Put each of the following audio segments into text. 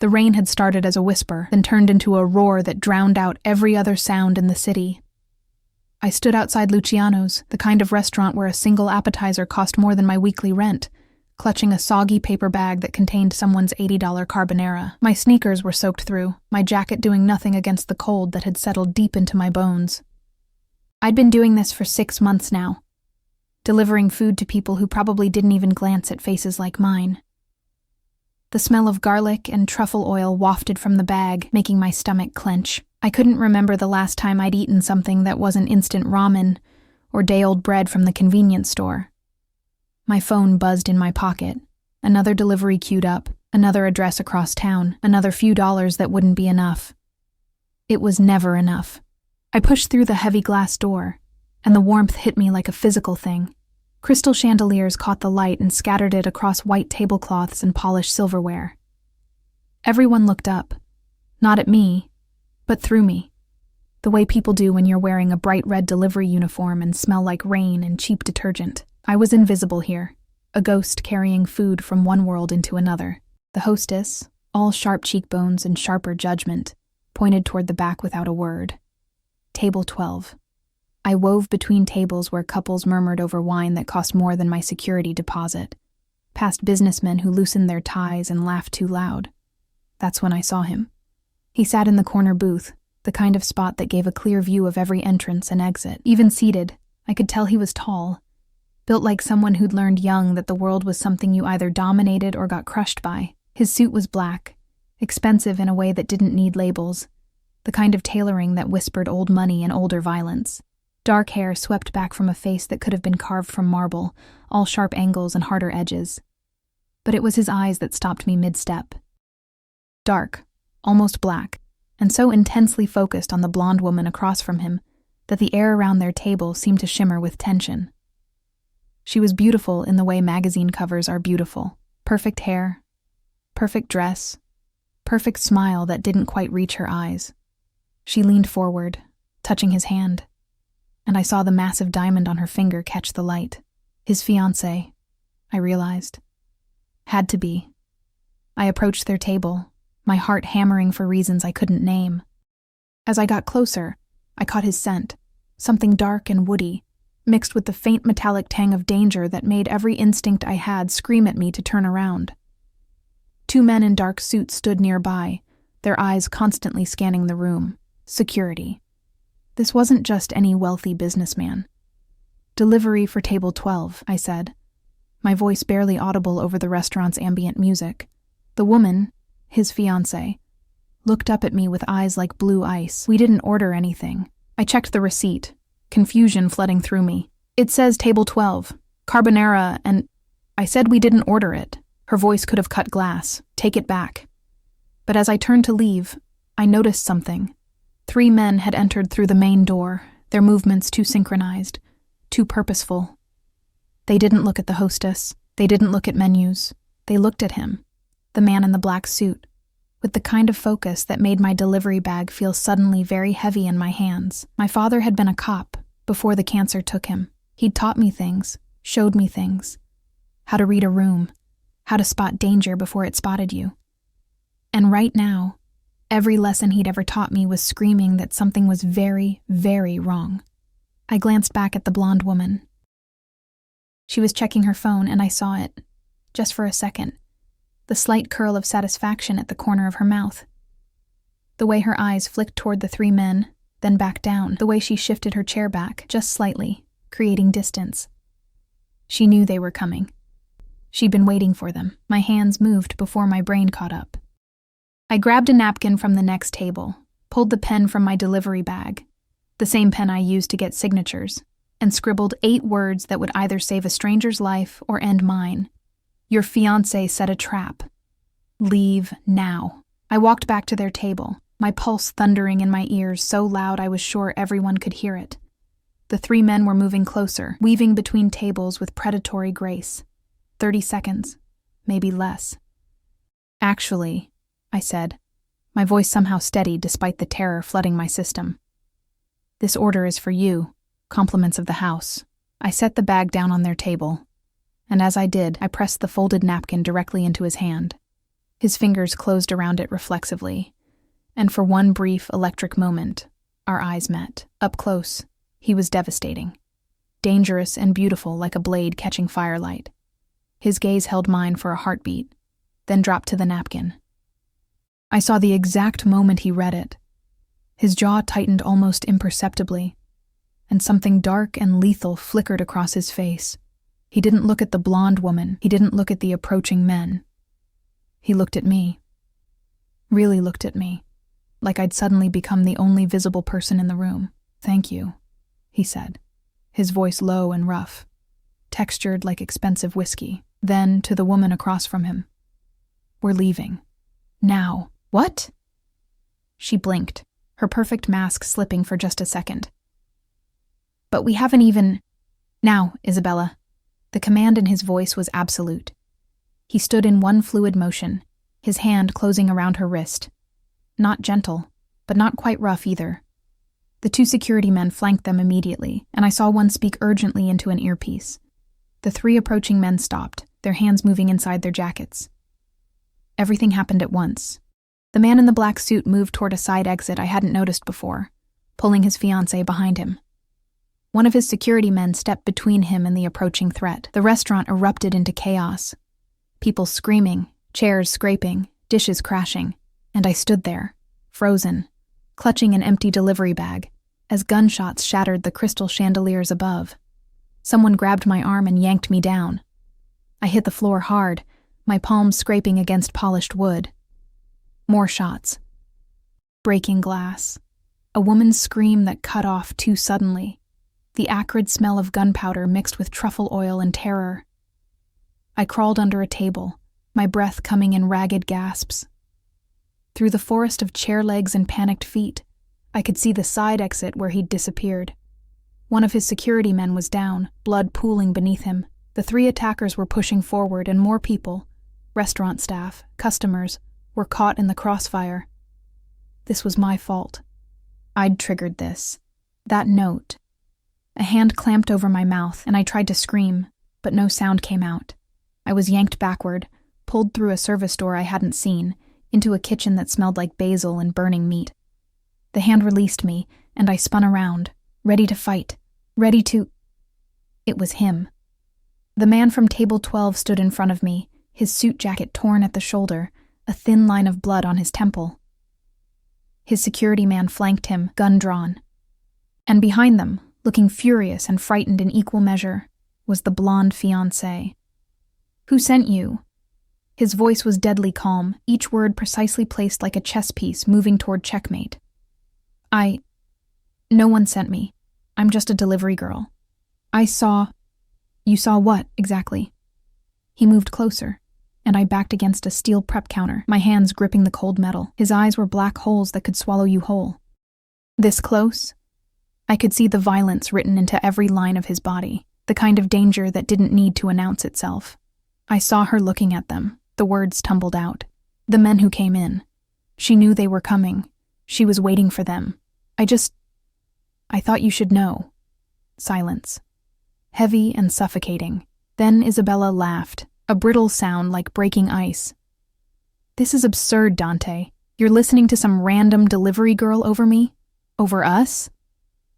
The rain had started as a whisper, then turned into a roar that drowned out every other sound in the city. I stood outside Luciano's, the kind of restaurant where a single appetizer cost more than my weekly rent, clutching a soggy paper bag that contained someone's $80 carbonara. My sneakers were soaked through, my jacket doing nothing against the cold that had settled deep into my bones. I'd been doing this for 6 months now, delivering food to people who probably didn't even glance at faces like mine. The smell of garlic and truffle oil wafted from the bag, making my stomach clench. I couldn't remember the last time I'd eaten something that wasn't instant ramen or day-old bread from the convenience store. My phone buzzed in my pocket. Another delivery queued up, another address across town, another few dollars that wouldn't be enough. It was never enough. I pushed through the heavy glass door, and the warmth hit me like a physical thing. Crystal chandeliers caught the light and scattered it across white tablecloths and polished silverware. Everyone looked up, not at me, but through me, the way people do when you're wearing a bright red delivery uniform and smell like rain and cheap detergent. I was invisible here, a ghost carrying food from one world into another. The hostess, all sharp cheekbones and sharper judgment, pointed toward the back without a word. Table 12. I wove between tables where couples murmured over wine that cost more than my security deposit, past businessmen who loosened their ties and laughed too loud. That's when I saw him. He sat in the corner booth, the kind of spot that gave a clear view of every entrance and exit. Even seated, I could tell he was tall, built like someone who'd learned young that the world was something you either dominated or got crushed by. His suit was black, expensive in a way that didn't need labels, the kind of tailoring that whispered old money and older violence. Dark hair swept back from a face that could have been carved from marble, all sharp angles and harder edges. But it was his eyes that stopped me mid-step. Dark, almost black, and so intensely focused on the blonde woman across from him that the air around their table seemed to shimmer with tension. She was beautiful in the way magazine covers are beautiful. Perfect hair, perfect dress, perfect smile that didn't quite reach her eyes. She leaned forward, touching his hand, and I saw the massive diamond on her finger catch the light. His fiancée, I realized. Had to be. I approached their table, my heart hammering for reasons I couldn't name. As I got closer, I caught his scent, something dark and woody, mixed with the faint metallic tang of danger that made every instinct I had scream at me to turn around. 2 men in dark suits stood nearby, their eyes constantly scanning the room. Security. This wasn't just any wealthy businessman. "Delivery for table 12, I said, my voice barely audible over the restaurant's ambient music. The woman, his fiancée, looked up at me with eyes like blue ice. "We didn't order anything." I checked the receipt, confusion flooding through me. "It says table 12, carbonara, and—" I said we didn't order it. Her voice could have cut glass. "Take it back." But as I turned to leave, I noticed something. 3 men had entered through the main door, their movements too synchronized, too purposeful. They didn't look at the hostess. They didn't look at menus. They looked at him, the man in the black suit, with the kind of focus that made my delivery bag feel suddenly very heavy in my hands. My father had been a cop before the cancer took him. He'd taught me things, showed me things. How to read a room, how to spot danger before it spotted you. And right now, every lesson he'd ever taught me was screaming that something was very, very wrong. I glanced back at the blonde woman. She was checking her phone, and I saw it, just for a second, the slight curl of satisfaction at the corner of her mouth. The way her eyes flicked toward the 3 men, then back down, the way she shifted her chair back, just slightly, creating distance. She knew they were coming. She'd been waiting for them. My hands moved before my brain caught up. I grabbed a napkin from the next table, pulled the pen from my delivery bag, the same pen I used to get signatures, and scribbled 8 words that would either save a stranger's life or end mine. "Your fiancé set a trap. Leave now." I walked back to their table, my pulse thundering in my ears so loud I was sure everyone could hear it. The 3 men were moving closer, weaving between tables with predatory grace. 30 seconds, maybe less. "Actually," I said, my voice somehow steady despite the terror flooding my system. "This order is for you, compliments of the house." I set the bag down on their table, and as I did, I pressed the folded napkin directly into his hand. His fingers closed around it reflexively, and for one brief electric moment, our eyes met. Up close, he was devastating. Dangerous and beautiful like a blade catching firelight. His gaze held mine for a heartbeat, then dropped to the napkin. I saw the exact moment he read it. His jaw tightened almost imperceptibly, and something dark and lethal flickered across his face. He didn't look at the blonde woman. He didn't look at the approaching men. He looked at me. Really looked at me, like I'd suddenly become the only visible person in the room. "Thank you," he said, his voice low and rough, textured like expensive whiskey. Then, to the woman across from him, "We're leaving. Now." "What?" She blinked, her perfect mask slipping for just a second. "But we haven't even—" "Now, Isabella." The command in his voice was absolute. He stood in one fluid motion, his hand closing around her wrist. Not gentle, but not quite rough either. The two security men flanked them immediately, and I saw one speak urgently into an earpiece. The three approaching men stopped, their hands moving inside their jackets. Everything happened at once. The man in the black suit moved toward a side exit I hadn't noticed before, pulling his fiancée behind him. One of his security men stepped between him and the approaching threat. The restaurant erupted into chaos. People screaming, chairs scraping, dishes crashing, and I stood there, frozen, clutching an empty delivery bag, as gunshots shattered the crystal chandeliers above. Someone grabbed my arm and yanked me down. I hit the floor hard, my palms scraping against polished wood. More shots. Breaking glass. A woman's scream that cut off too suddenly. The acrid smell of gunpowder mixed with truffle oil and terror. I crawled under a table, my breath coming in ragged gasps. Through the forest of chair legs and panicked feet, I could see the side exit where he'd disappeared. One of his security men was down, blood pooling beneath him. The three attackers were pushing forward, and more people, restaurant staff, customers, were caught in the crossfire. This was my fault. I'd triggered this. That note. A hand clamped over my mouth, and I tried to scream, but no sound came out. I was yanked backward, pulled through a service door I hadn't seen, into a kitchen that smelled like basil and burning meat. The hand released me, and I spun around, ready to fight, ready to— It was him. The man from table 12 stood in front of me, his suit jacket torn at the shoulder, a thin line of blood on his temple. His security man flanked him, gun drawn. And behind them, looking furious and frightened in equal measure, was the blonde fiancée. "Who sent you?" His voice was deadly calm, each word precisely placed like a chess piece moving toward checkmate. No one sent me. I'm just a delivery girl. I saw— You saw what, exactly? He moved closer, and I backed against a steel prep counter, my hands gripping the cold metal. His eyes were black holes that could swallow you whole. This close? I could see the violence written into every line of his body, the kind of danger that didn't need to announce itself. I saw her looking at them. The words tumbled out. The men who came in. She knew they were coming. She was waiting for them. I thought you should know. Silence. Heavy and suffocating. Then Isabella laughed, a brittle sound like breaking ice. "This is absurd, Dante. You're listening to some random delivery girl over me? Over us?"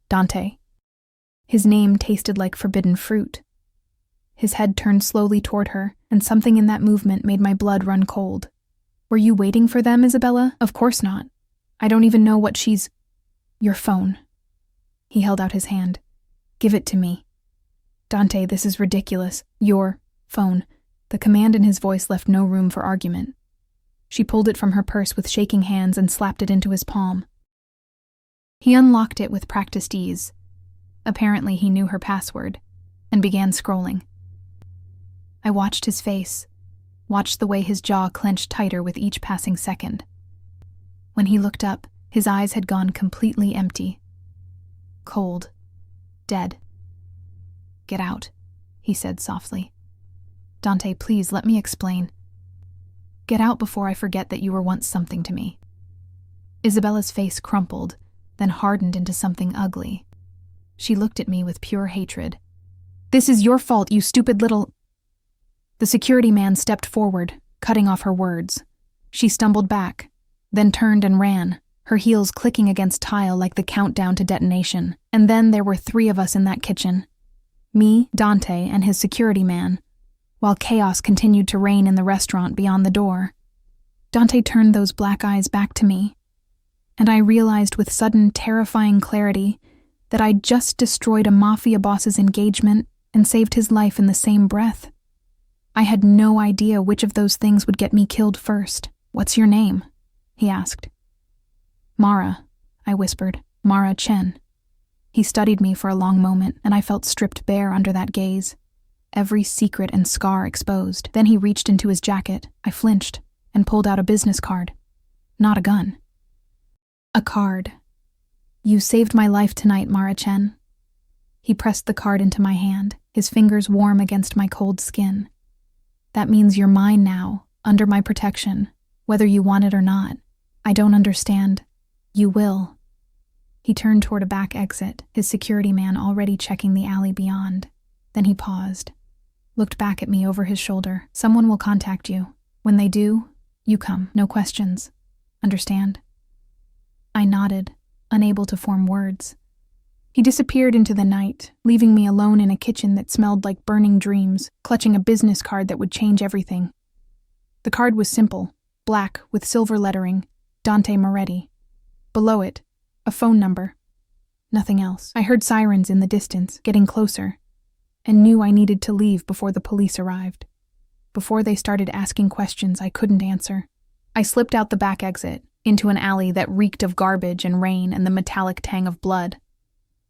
Dante. His name tasted like forbidden fruit. His head turned slowly toward her, and something in that movement made my blood run cold. "Were you waiting for them, Isabella? Of course not. I don't even know what she's— Your phone." He held out his hand. "Give it to me." "Dante, this is ridiculous. Your phone." The command in his voice left no room for argument. She pulled it from her purse with shaking hands and slapped it into his palm. He unlocked it with practiced ease. Apparently he knew her password, and began scrolling. I watched his face, watched the way his jaw clenched tighter with each passing second. When he looked up, his eyes had gone completely empty. Cold. Dead. "Get out," he said softly. "Dante, please, let me explain. Get out before I forget that you were once something to me." Isabella's face crumpled, then hardened into something ugly. She looked at me with pure hatred. "This is your fault, you stupid little—" The security man stepped forward, cutting off her words. She stumbled back, then turned and ran, her heels clicking against tile like the countdown to detonation. And then there were 3 of us in that kitchen. Me, Dante, and his security man, while chaos continued to reign in the restaurant beyond the door. Dante turned those black eyes back to me, and I realized with sudden, terrifying clarity that I'd just destroyed a Mafia boss's engagement and saved his life in the same breath. I had no idea which of those things would get me killed first. "What's your name?" he asked. "Mara," I whispered. "Mara Chen." He studied me for a long moment, and I felt stripped bare under that gaze, every secret and scar exposed. Then he reached into his jacket. I flinched and pulled out a business card. Not a gun. A card. "You saved my life tonight, Mara Chen." He pressed the card into my hand, his fingers warm against my cold skin. "That means you're mine now, under my protection, whether you want it or not. I don't understand. You will." He turned toward a back exit, his security man already checking the alley beyond. Then he paused, looked back at me over his shoulder. "Someone will contact you. When they do, you come, no questions. Understand?" I nodded, unable to form words. He disappeared into the night, leaving me alone in a kitchen that smelled like burning dreams, clutching a business card that would change everything. The card was simple, black with silver lettering, Dante Moretti. Below it, a phone number. Nothing else. I heard sirens in the distance, getting closer, and knew I needed to leave before the police arrived. Before they started asking questions I couldn't answer. I slipped out the back exit, into an alley that reeked of garbage and rain and the metallic tang of blood.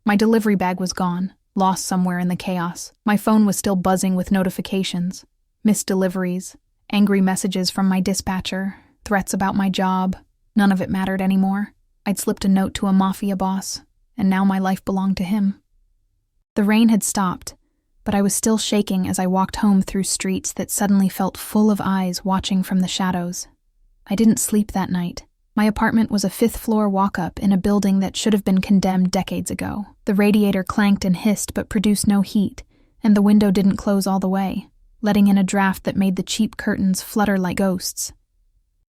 My delivery bag was gone, lost somewhere in the chaos. My phone was still buzzing with notifications, missed deliveries, angry messages from my dispatcher, threats about my job. None of it mattered anymore. I'd slipped a note to a Mafia boss, and now my life belonged to him. The rain had stopped, but I was still shaking as I walked home through streets that suddenly felt full of eyes watching from the shadows. I didn't sleep that night. My apartment was a 5th-floor walk-up in a building that should have been condemned decades ago. The radiator clanked and hissed but produced no heat, and the window didn't close all the way, letting in a draft that made the cheap curtains flutter like ghosts.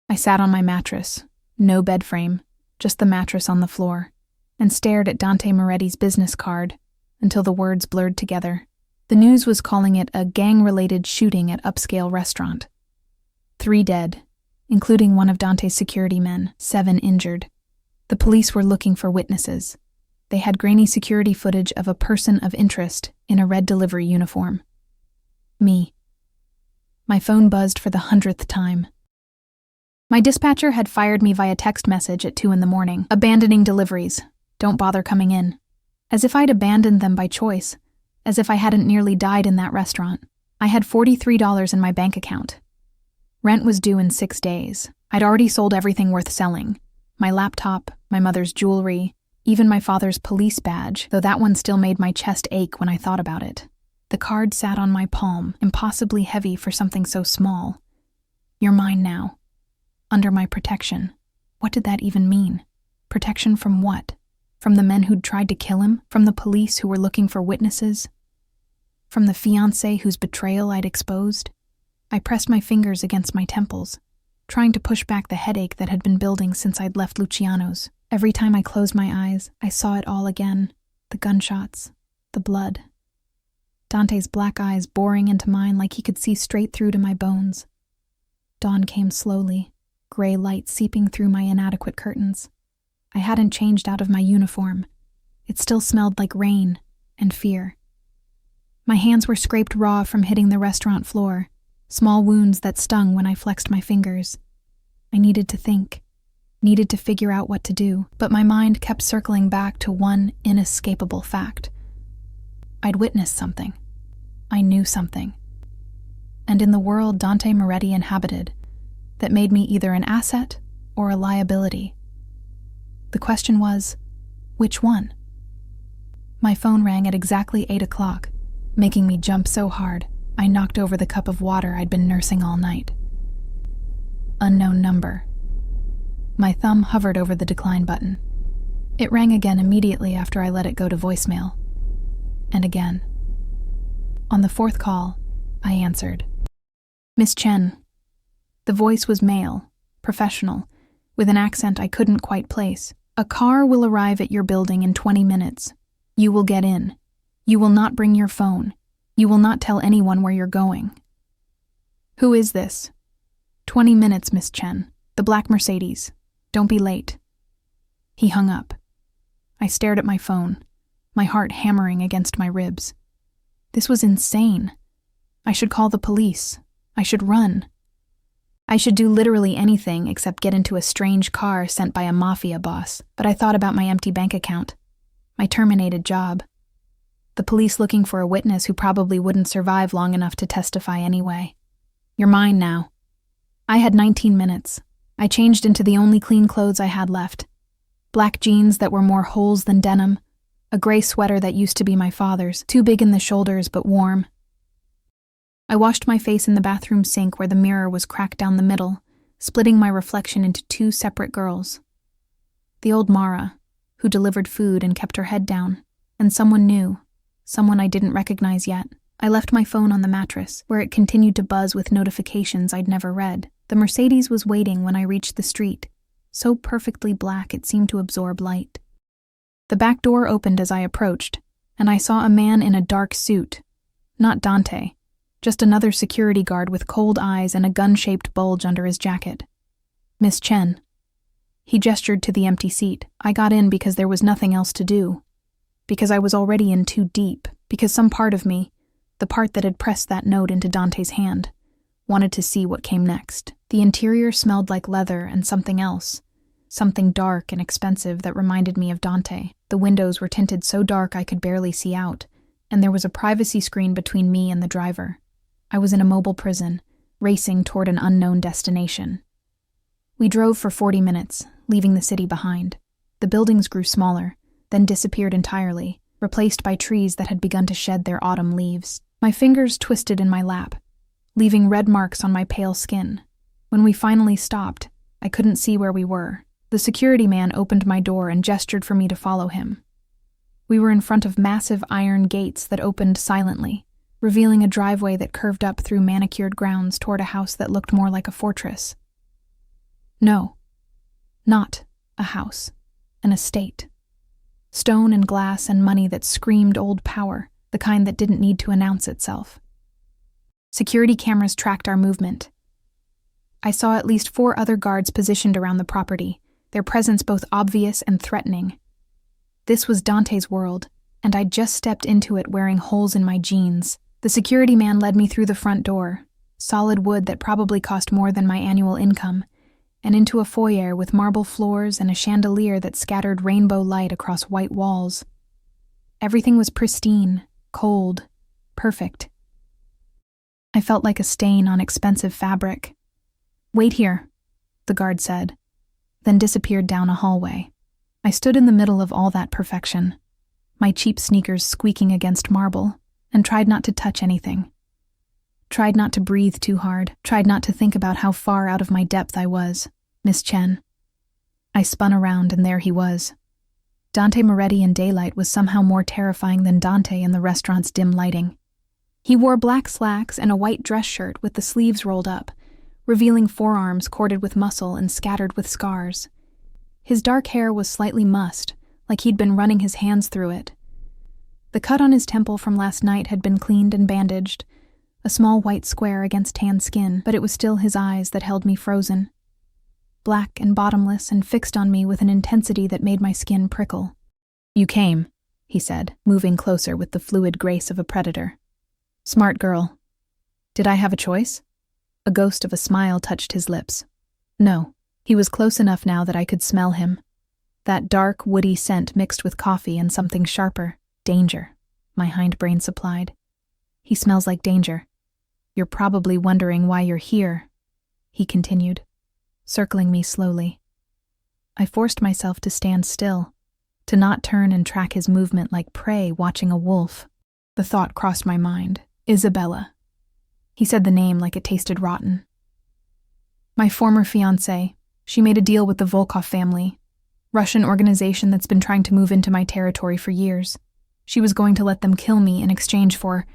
I sat on my mattress, no bed frame, just the mattress on the floor, and stared at Dante Moretti's business card until the words blurred together. The news was calling it a gang-related shooting at upscale restaurant. 3 dead, including one of Dante's security men, 7 injured. The police were looking for witnesses. They had grainy security footage of a person of interest in a red delivery uniform. Me. My phone buzzed for the 100th time. My dispatcher had fired me via text message at 2 a.m, abandoning deliveries. Don't bother coming in. As if I'd abandoned them by choice. As if I hadn't nearly died in that restaurant. I had $43 in my bank account. Rent was due in 6 days. I'd already sold everything worth selling. My laptop, my mother's jewelry, even my father's police badge, though that one still made my chest ache when I thought about it. The card sat on my palm, impossibly heavy for something so small. You're mine now. Under my protection. What did that even mean? Protection from what? From the men who'd tried to kill him? From the police who were looking for witnesses? From the fiancé whose betrayal I'd exposed? I pressed my fingers against my temples, trying to push back the headache that had been building since I'd left Luciano's. Every time I closed my eyes, I saw it all again. The gunshots, the blood. Dante's black eyes boring into mine like he could see straight through to my bones. Dawn came slowly, gray light seeping through my inadequate curtains. I hadn't changed out of my uniform. It still smelled like rain and fear. My hands were scraped raw from hitting the restaurant floor, small wounds that stung when I flexed my fingers. I needed to think, needed to figure out what to do, but my mind kept circling back to one inescapable fact. I'd witnessed something. I knew something. And in the world Dante Moretti inhabited, that made me either an asset or a liability. The question was, which one? My phone rang at exactly 8 o'clock, making me jump so hard I knocked over the cup of water I'd been nursing all night. Unknown number. My thumb hovered over the decline button. It rang again immediately after I let it go to voicemail. And again. On the 4th call, I answered. "Miss Chen." The voice was male, professional, with an accent I couldn't quite place. "A car will arrive at your building in 20 minutes. You will get in. You will not bring your phone. You will not tell anyone where you're going." "Who is this?" "20 minutes, Miss Chen. The black Mercedes. Don't be late." He hung up. I stared at my phone, my heart hammering against my ribs. This was insane. I should call the police. I should run. I should do literally anything except get into a strange car sent by a Mafia boss, but I thought about my empty bank account, my terminated job, the police looking for a witness who probably wouldn't survive long enough to testify anyway. "You're mine now." I had 19 minutes. I changed into the only clean clothes I had left. Black jeans that were more holes than denim, a gray sweater that used to be my father's, too big in the shoulders but warm. I washed my face in the bathroom sink where the mirror was cracked down the middle, splitting my reflection into two separate girls. The old Mara, who delivered food and kept her head down, and someone new, someone I didn't recognize yet. I left my phone on the mattress, where it continued to buzz with notifications I'd never read. The Mercedes was waiting when I reached the street, so perfectly black it seemed to absorb light. The back door opened as I approached, and I saw a man in a dark suit. Not Dante, just another security guard with cold eyes and a gun-shaped bulge under his jacket. "Miss Chen." He gestured to the empty seat. I got in because there was nothing else to do. Because I was already in too deep. Because some part of me, the part that had pressed that note into Dante's hand, wanted to see what came next. The interior smelled like leather and something else. Something dark and expensive that reminded me of Dante. The windows were tinted so dark I could barely see out, and there was a privacy screen between me and the driver. I was in a mobile prison, racing toward an unknown destination. We drove for 40 minutes, leaving the city behind. The buildings grew smaller, then disappeared entirely, replaced by trees that had begun to shed their autumn leaves. My fingers twisted in my lap, leaving red marks on my pale skin. When we finally stopped, I couldn't see where we were. The security man opened my door and gestured for me to follow him. We were in front of massive iron gates that opened silently, revealing a driveway that curved up through manicured grounds toward a house that looked more like a fortress. No, not a house, an estate. Stone and glass and money that screamed old power, the kind that didn't need to announce itself. Security cameras tracked our movement. I saw at least 4 other guards positioned around the property, their presence both obvious and threatening. This was Dante's world, and I'd just stepped into it wearing holes in my jeans. The security man led me through the front door, solid wood that probably cost more than my annual income, and into a foyer with marble floors and a chandelier that scattered rainbow light across white walls. Everything was pristine, cold, perfect. I felt like a stain on expensive fabric. "Wait here," the guard said, then disappeared down a hallway. I stood in the middle of all that perfection, my cheap sneakers squeaking against marble, and tried not to touch anything. Tried not to breathe too hard, tried not to think about how far out of my depth I was. "Miss Chen." I spun around and there he was. Dante Moretti in daylight was somehow more terrifying than Dante in the restaurant's dim lighting. He wore black slacks and a white dress shirt with the sleeves rolled up, revealing forearms corded with muscle and scattered with scars. His dark hair was slightly mussed, like he'd been running his hands through it. The cut on his temple from last night had been cleaned and bandaged, a small white square against tan skin, but it was still his eyes that held me frozen. Black and bottomless and fixed on me with an intensity that made my skin prickle. "You came," he said, moving closer with the fluid grace of a predator. "Smart girl. Did I have a choice?" A ghost of a smile touched his lips. No, he was close enough now that I could smell him. That dark, woody scent mixed with coffee and something sharper. Danger, my hindbrain supplied. "He smells like danger. You're probably wondering why you're here," he continued, circling me slowly. I forced myself to stand still, to not turn and track his movement like prey watching a wolf. The thought crossed my mind. Isabella. He said the name like it tasted rotten. "My former fiancée. She made a deal with the Volkov family, Russian organization that's been trying to move into my territory for years. She was going to let them kill me in exchange for..."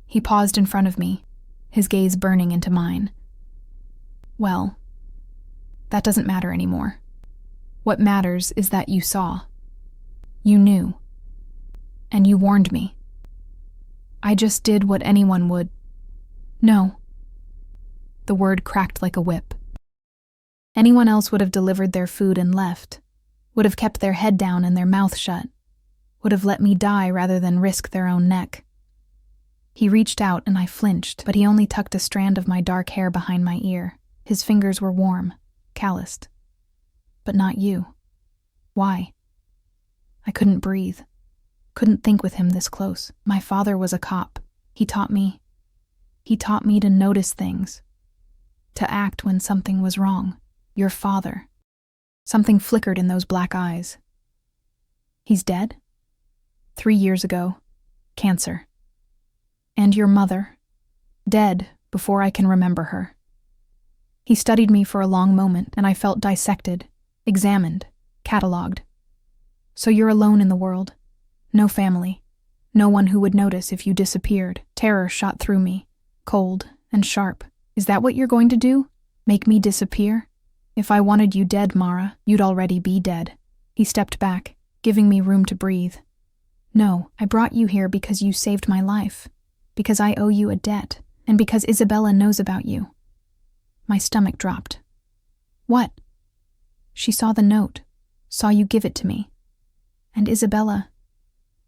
He paused in front of me, his gaze burning into mine. "Well, That doesn't matter anymore. What matters is that you saw. You knew. And you warned me. I just did what anyone would. No. The word cracked like a whip. Anyone else would have delivered their food and left, would have kept their head down and their mouth shut, would have let me die rather than risk their own neck. He reached out and I flinched, but he only tucked a strand of my dark hair behind my ear. His fingers were warm, calloused. But not you. Why? I couldn't breathe. Couldn't think with him this close. My father was a cop. He taught me to notice things, to act when something was wrong. Your father. Something flickered in those black eyes. He's dead? 3 years ago. Cancer. And your mother. Dead before I can remember her. He studied me for a long moment, and I felt dissected, examined, catalogued. So you're alone in the world. No family. No one who would notice if you disappeared. Terror shot through me, cold and sharp. Is that what you're going to do? Make me disappear? If I wanted you dead, Mara, you'd already be dead. He stepped back, giving me room to breathe. No, I brought you here because you saved my life, because I owe you a debt, and because Isabella knows about you. My stomach dropped. What? She saw the note, saw you give it to me. And Isabella...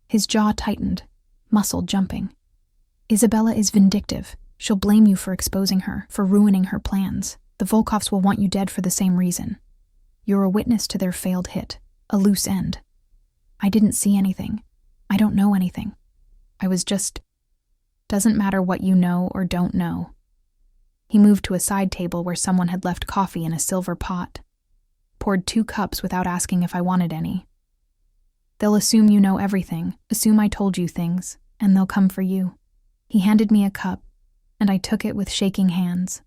His jaw tightened, muscle jumping. Isabella is vindictive. She'll blame you for exposing her, for ruining her plans. The Volkovs will want you dead for the same reason. You're a witness to their failed hit, a loose end. I didn't see anything. I don't know anything. I was just... Doesn't matter what you know or don't know. He moved to a side table where someone had left coffee in a silver pot. Poured 2 cups without asking if I wanted any. They'll assume you know everything, assume I told you things, and they'll come for you. He handed me a cup, and I took it with shaking hands.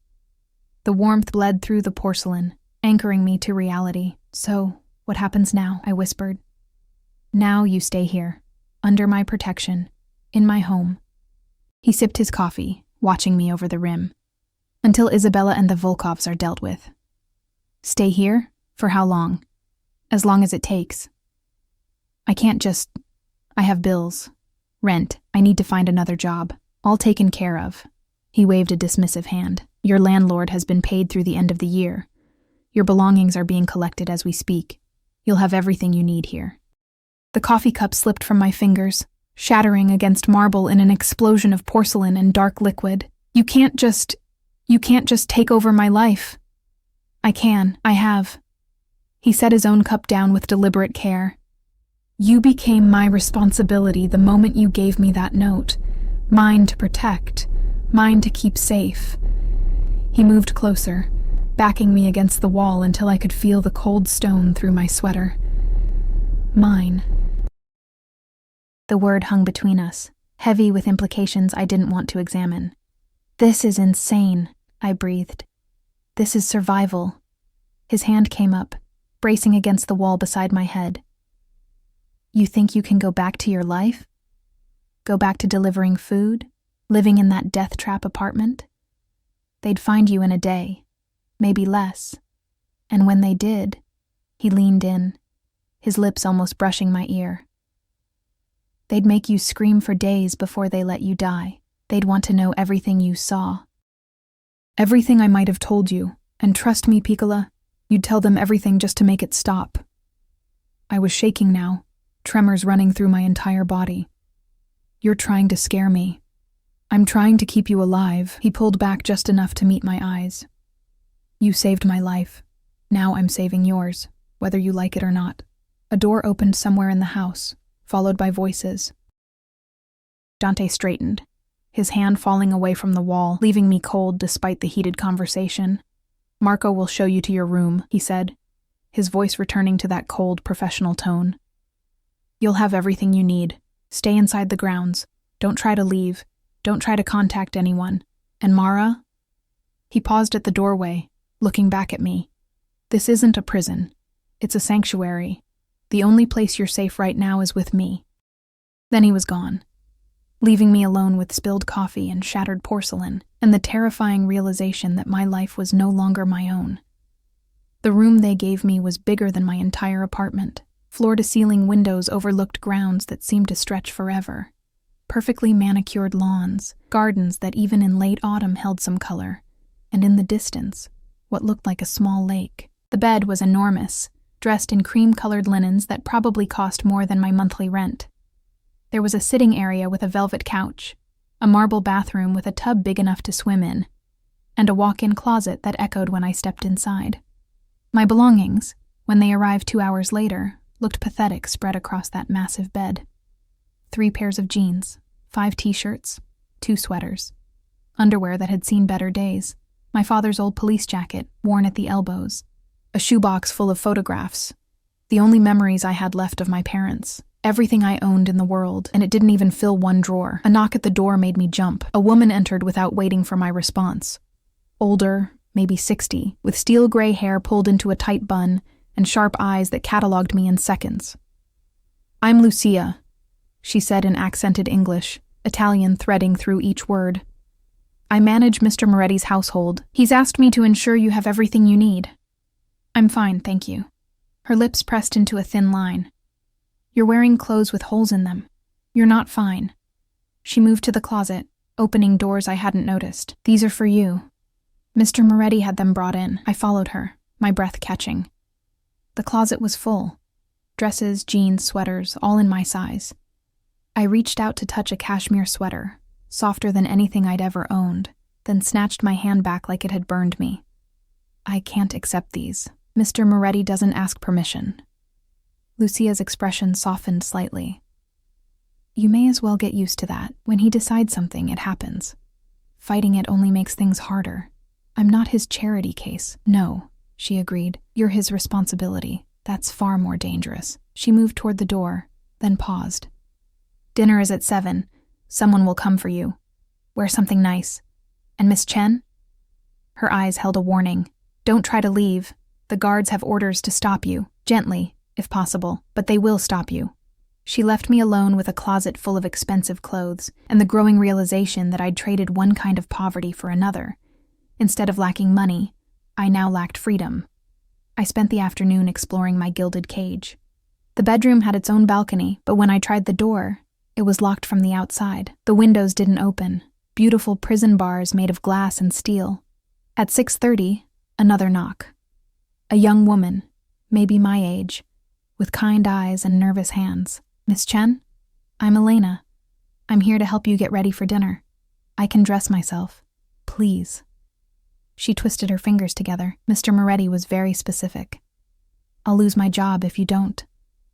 The warmth bled through the porcelain, anchoring me to reality. So, what happens now? I whispered. Now you stay here, under my protection, in my home. He sipped his coffee, watching me over the rim. Until Isabella and the Volkovs are dealt with. Stay here? For how long? As long as it takes. I can't just... I have bills. Rent. I need to find another job. All taken care of. He waved a dismissive hand. Your landlord has been paid through the end of the year. Your belongings are being collected as we speak. You'll have everything you need here. The coffee cup slipped from my fingers, shattering against marble in an explosion of porcelain and dark liquid. You can't just take over my life. I can. I have. He set his own cup down with deliberate care. You became my responsibility the moment you gave me that note. Mine to protect. Mine to keep safe. He moved closer, backing me against the wall until I could feel the cold stone through my sweater. Mine. The word hung between us, heavy with implications I didn't want to examine. This is insane, I breathed. This is survival. His hand came up, bracing against the wall beside my head. You think you can go back to your life? Go back to delivering food? Living in that death trap apartment? They'd find you in a day, maybe less. And when they did, he leaned in, his lips almost brushing my ear. They'd make you scream for days before they let you die. They'd want to know everything you saw. Everything I might have told you, and trust me, Piccola, you'd tell them everything just to make it stop. I was shaking now, tremors running through my entire body. You're trying to scare me. I'm trying to keep you alive. He pulled back just enough to meet my eyes. You saved my life. Now I'm saving yours, whether you like it or not. A door opened somewhere in the house, followed by voices. Dante straightened, his hand falling away from the wall, leaving me cold despite the heated conversation. Marco will show you to your room, he said, his voice returning to that cold, professional tone. You'll have everything you need. Stay inside the grounds. Don't try to leave. Don't try to contact anyone. And Mara? He paused at the doorway, looking back at me. This isn't a prison. It's a sanctuary. The only place you're safe right now is with me. Then he was gone, leaving me alone with spilled coffee and shattered porcelain, and the terrifying realization that my life was no longer my own. The room they gave me was bigger than my entire apartment. Floor-to-ceiling windows overlooked grounds that seemed to stretch forever. Perfectly manicured lawns, gardens that even in late autumn held some color, and in the distance, what looked like a small lake. The bed was enormous, dressed in cream-colored linens that probably cost more than my monthly rent. There was a sitting area with a velvet couch, a marble bathroom with a tub big enough to swim in, and a walk-in closet that echoed when I stepped inside. My belongings, when they arrived 2 hours later, looked pathetic spread across that massive bed. 3 pairs of jeans, 5 t-shirts, 2 sweaters, underwear that had seen better days, my father's old police jacket, worn at the elbows, a shoebox full of photographs, the only memories I had left of my parents, everything I owned in the world, and it didn't even fill one drawer. A knock at the door made me jump. A woman entered without waiting for my response. Older, maybe 60, with steel gray hair pulled into a tight bun and sharp eyes that cataloged me in seconds. "I'm Lucia," she said in accented English, Italian threading through each word. "I manage Mr. Moretti's household. He's asked me to ensure you have everything you need." "I'm fine, thank you." Her lips pressed into a thin line. "You're wearing clothes with holes in them. You're not fine." She moved to the closet, opening doors I hadn't noticed. "These are for you." Mr. Moretti had them brought in. I followed her, my breath catching. The closet was full. Dresses, jeans, sweaters, all in my size. I reached out to touch a cashmere sweater, softer than anything I'd ever owned, then snatched my hand back like it had burned me. "I can't accept these. Mr. Moretti doesn't ask permission." Lucia's expression softened slightly. "You may as well get used to that. When he decides something, it happens. Fighting it only makes things harder. I'm not his charity case." "No," she agreed. "You're his responsibility. That's far more dangerous." She moved toward the door, then paused. "Dinner is at 7. Someone will come for you. Wear something nice. And Miss Chen?" Her eyes held a warning. "Don't try to leave. The guards have orders to stop you. Gently, if possible, but they will stop you." She left me alone with a closet full of expensive clothes and the growing realization that I'd traded one kind of poverty for another. Instead of lacking money, I now lacked freedom. I spent the afternoon exploring my gilded cage. The bedroom had its own balcony, but when I tried the door, it was locked from the outside. The windows didn't open. Beautiful prison bars made of glass and steel. At 6:30, another knock. A young woman, maybe my age, with kind eyes and nervous hands. "Miss Chen? I'm Elena. I'm here to help you get ready for dinner. I can dress myself. Please." She twisted her fingers together. Mr. Moretti was very specific. "I'll lose my job if you don't."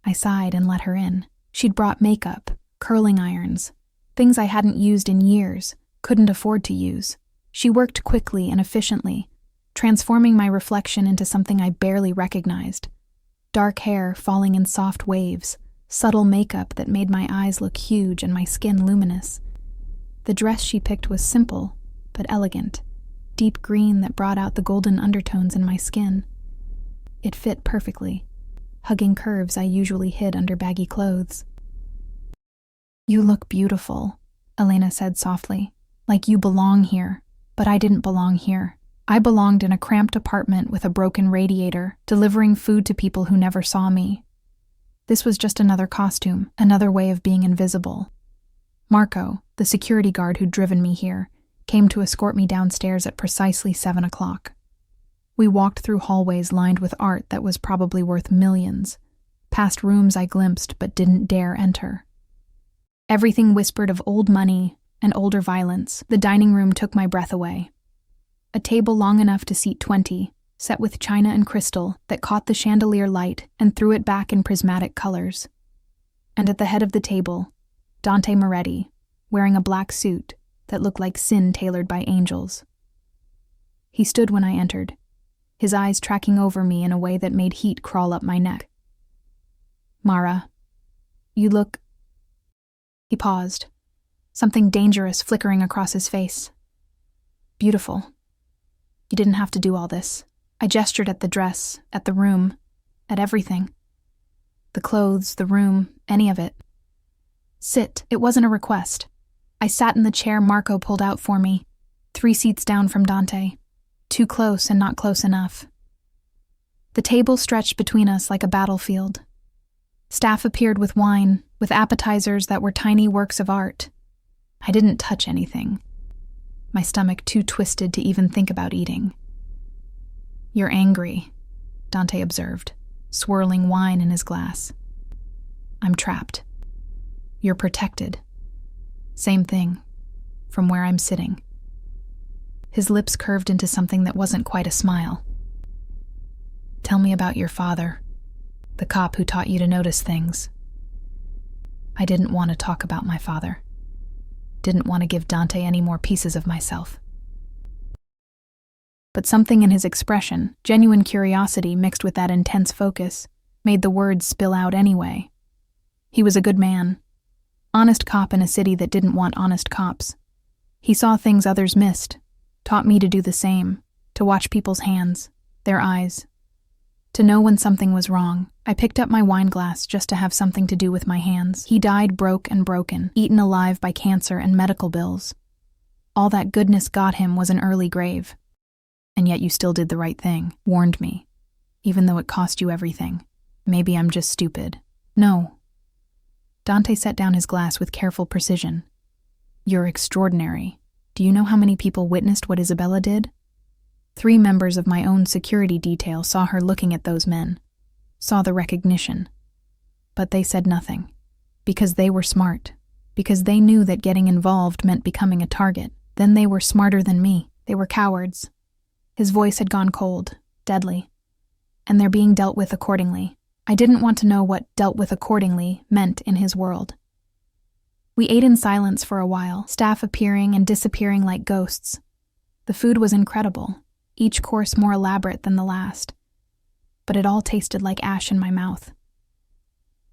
I sighed and let her in. She'd brought makeup, curling irons, things I hadn't used in years, couldn't afford to use. She worked quickly and efficiently, transforming my reflection into something I barely recognized. Dark hair falling in soft waves, subtle makeup that made my eyes look huge and my skin luminous. The dress she picked was simple, but elegant, deep green that brought out the golden undertones in my skin. It fit perfectly, hugging curves I usually hid under baggy clothes. "You look beautiful," Elena said softly, "like you belong here, but I didn't belong here. I belonged in a cramped apartment with a broken radiator, delivering food to people who never saw me. This was just another costume, another way of being invisible." Marco, the security guard who'd driven me here, came to escort me downstairs at precisely 7 o'clock. We walked through hallways lined with art that was probably worth millions, past rooms I glimpsed but didn't dare enter. Everything whispered of old money and older violence. The dining room took my breath away. A table long enough to seat 20, set with china and crystal that caught the chandelier light and threw it back in prismatic colors. And at the head of the table, Dante Moretti, wearing a black suit that looked like sin tailored by angels. He stood when I entered, his eyes tracking over me in a way that made heat crawl up my neck. "Mara, you look..." He paused, something dangerous flickering across his face. "Beautiful. You didn't have to do all this." I gestured at the dress, at the room, at everything. The clothes, the room, any of it. "Sit." It wasn't a request. I sat in the chair Marco pulled out for me, 3 seats down from Dante. Too close and not close enough. The table stretched between us like a battlefield. Staff appeared with wine, with appetizers that were tiny works of art. I didn't touch anything. My stomach too twisted to even think about eating. "You're angry," Dante observed, swirling wine in his glass. "I'm trapped. You're protected. Same thing, from where I'm sitting." His lips curved into something that wasn't quite a smile. "Tell me about your father, the cop who taught you to notice things." I didn't want to talk about my father. Didn't want to give Dante any more pieces of myself. But something in his expression, genuine curiosity mixed with that intense focus, made the words spill out anyway. He was a good man. Honest cop in a city that didn't want honest cops. He saw things others missed, taught me to do the same, to watch people's hands, their eyes. To know when something was wrong. I picked up my wine glass just to have something to do with my hands. He died broke and broken, eaten alive by cancer and medical bills. All that goodness got him was an early grave. And yet you still did the right thing, warned me, even though it cost you everything. Maybe I'm just stupid. No. Dante set down his glass with careful precision. "You're extraordinary. Do you know how many people witnessed what Isabella did? 3 members of my own security detail saw her looking at those men, saw the recognition. But they said nothing, because they were smart, because they knew that getting involved meant becoming a target. Then they were smarter than me. They were cowards." His voice had gone cold, deadly, and they're being dealt with accordingly. I didn't want to know what "dealt with accordingly" meant in his world. We ate in silence for a while, staff appearing and disappearing like ghosts. The food was incredible, each course more elaborate than the last, but it all tasted like ash in my mouth.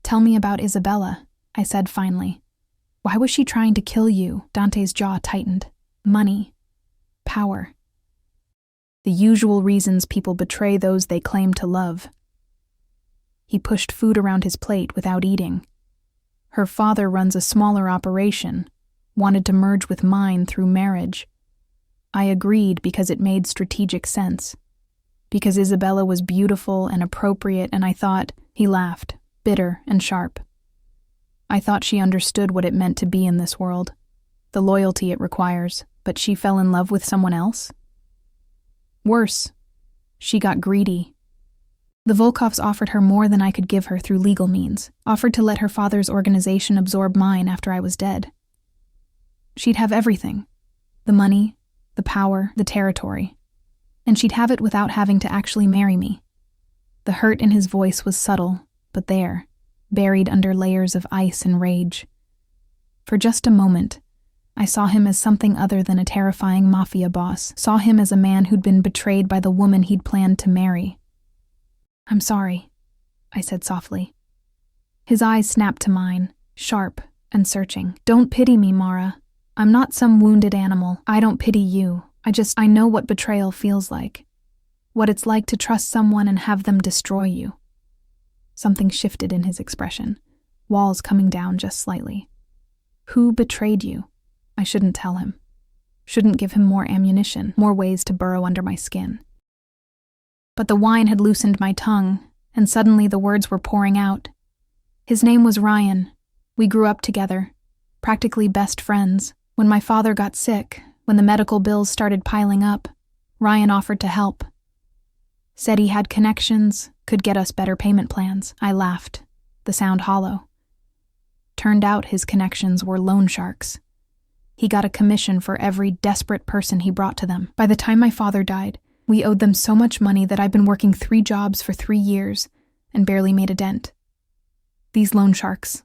"Tell me about Isabella," I said finally. "Why was she trying to kill you?" Dante's jaw tightened. "Money. Power. The usual reasons people betray those they claim to love." He pushed food around his plate without eating. "Her father runs a smaller operation, wanted to merge with mine through marriage. I agreed because it made strategic sense. Because Isabella was beautiful and appropriate, and I thought," he laughed, bitter and sharp. "I thought she understood what it meant to be in this world, the loyalty it requires, but she fell in love with someone else? Worse, she got greedy. The Volkovs offered her more than I could give her through legal means, offered to let her father's organization absorb mine after I was dead. She'd have everything, the money, the power, the territory, and she'd have it without having to actually marry me." The hurt in his voice was subtle, but there, buried under layers of ice and rage. For just a moment, I saw him as something other than a terrifying mafia boss, saw him as a man who'd been betrayed by the woman he'd planned to marry. "I'm sorry," I said softly. His eyes snapped to mine, sharp and searching. "Don't pity me, Mara. I'm not some wounded animal. I don't pity you. I know what betrayal feels like. What it's like to trust someone and have them destroy you." Something shifted in his expression, walls coming down just slightly. "Who betrayed you?" I shouldn't tell him. Shouldn't give him more ammunition, more ways to burrow under my skin. But the wine had loosened my tongue, and suddenly the words were pouring out. "His name was Ryan. We grew up together, practically best friends. When my father got sick, when the medical bills started piling up, Ryan offered to help. Said he had connections, could get us better payment plans." I laughed, the sound hollow. Turned out his connections were loan sharks. He got a commission for every desperate person he brought to them. By the time my father died, we owed them so much money that I'd been working 3 jobs for 3 years and barely made a dent. "These loan sharks,"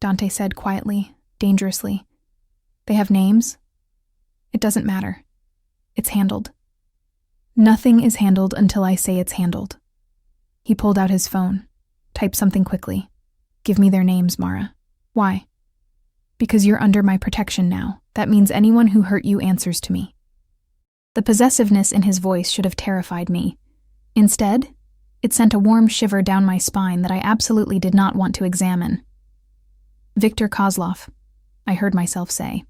Dante said quietly, dangerously. "They have names?" "It doesn't matter. It's handled." "Nothing is handled until I say it's handled." He pulled out his phone, typed something quickly. "Give me their names, Mara." "Why?" "Because you're under my protection now. That means anyone who hurt you answers to me." The possessiveness in his voice should have terrified me. Instead, it sent a warm shiver down my spine that I absolutely did not want to examine. "Viktor Kozlov," I heard myself say.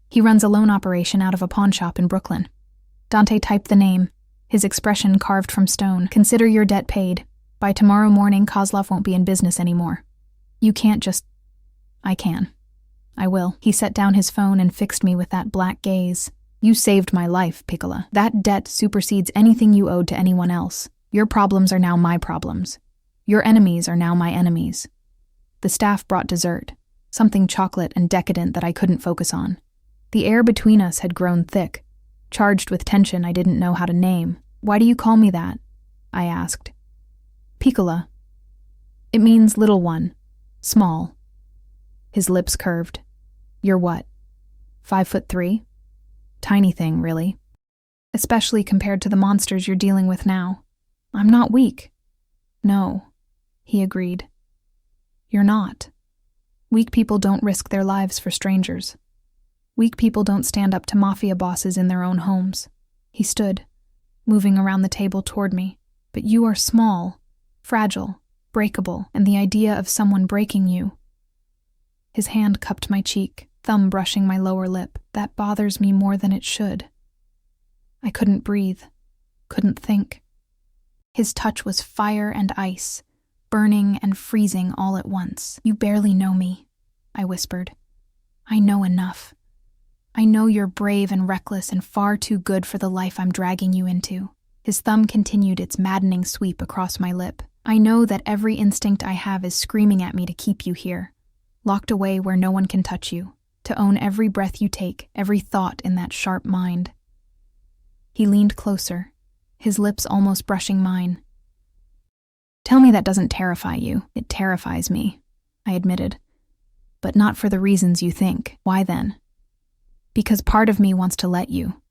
"He runs a loan operation out of a pawn shop in Brooklyn." Dante typed the name, his expression carved from stone. "Consider your debt paid. By tomorrow morning, Kozlov won't be in business anymore. You can't just—" "I can. I will." He set down his phone and fixed me with that black gaze. "You saved my life, Piccola. That debt supersedes anything you owed to anyone else. Your problems are now my problems. Your enemies are now my enemies." The staff brought dessert, something chocolate and decadent that I couldn't focus on. The air between us had grown thick, charged with tension I didn't know how to name. "Why do you call me that?" I asked. "Piccola. It means little one, small." His lips curved. "You're what, 5'3"? Tiny thing, really. Especially compared to the monsters you're dealing with now. I'm not weak." "No," he agreed. "You're not. Weak people don't risk their lives for strangers. Weak people don't stand up to mafia bosses in their own homes." He stood, moving around the table toward me. "But you are small, fragile, breakable, and the idea of someone breaking you—" His hand cupped my cheek, thumb brushing my lower lip. "That bothers me more than it should." I couldn't breathe, couldn't think. His touch was fire and ice, burning and freezing all at once. "You barely know me," I whispered. "I know enough. I know you're brave and reckless and far too good for the life I'm dragging you into." His thumb continued its maddening sweep across my lip. "I know that every instinct I have is screaming at me to keep you here, locked away where no one can touch you, to own every breath you take, every thought in that sharp mind." He leaned closer, his lips almost brushing mine. "Tell me that doesn't terrify you." "It terrifies me," I admitted. "But not for the reasons you think." "Why then?" "Because part of me wants to let you."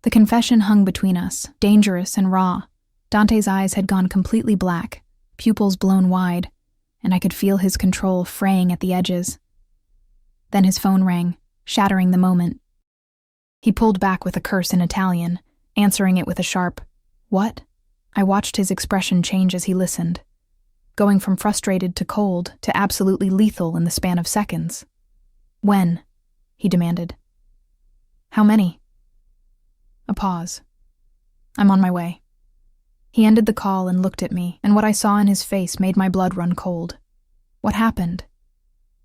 The confession hung between us, dangerous and raw. Dante's eyes had gone completely black, pupils blown wide, and I could feel his control fraying at the edges. Then his phone rang, shattering the moment. He pulled back with a curse in Italian, answering it with a sharp, "What?" I watched his expression change as he listened, going from frustrated to cold to absolutely lethal in the span of seconds. "When?" he demanded. "How many?" A pause. "I'm on my way." He ended the call and looked at me, and what I saw in his face made my blood run cold. "What happened?"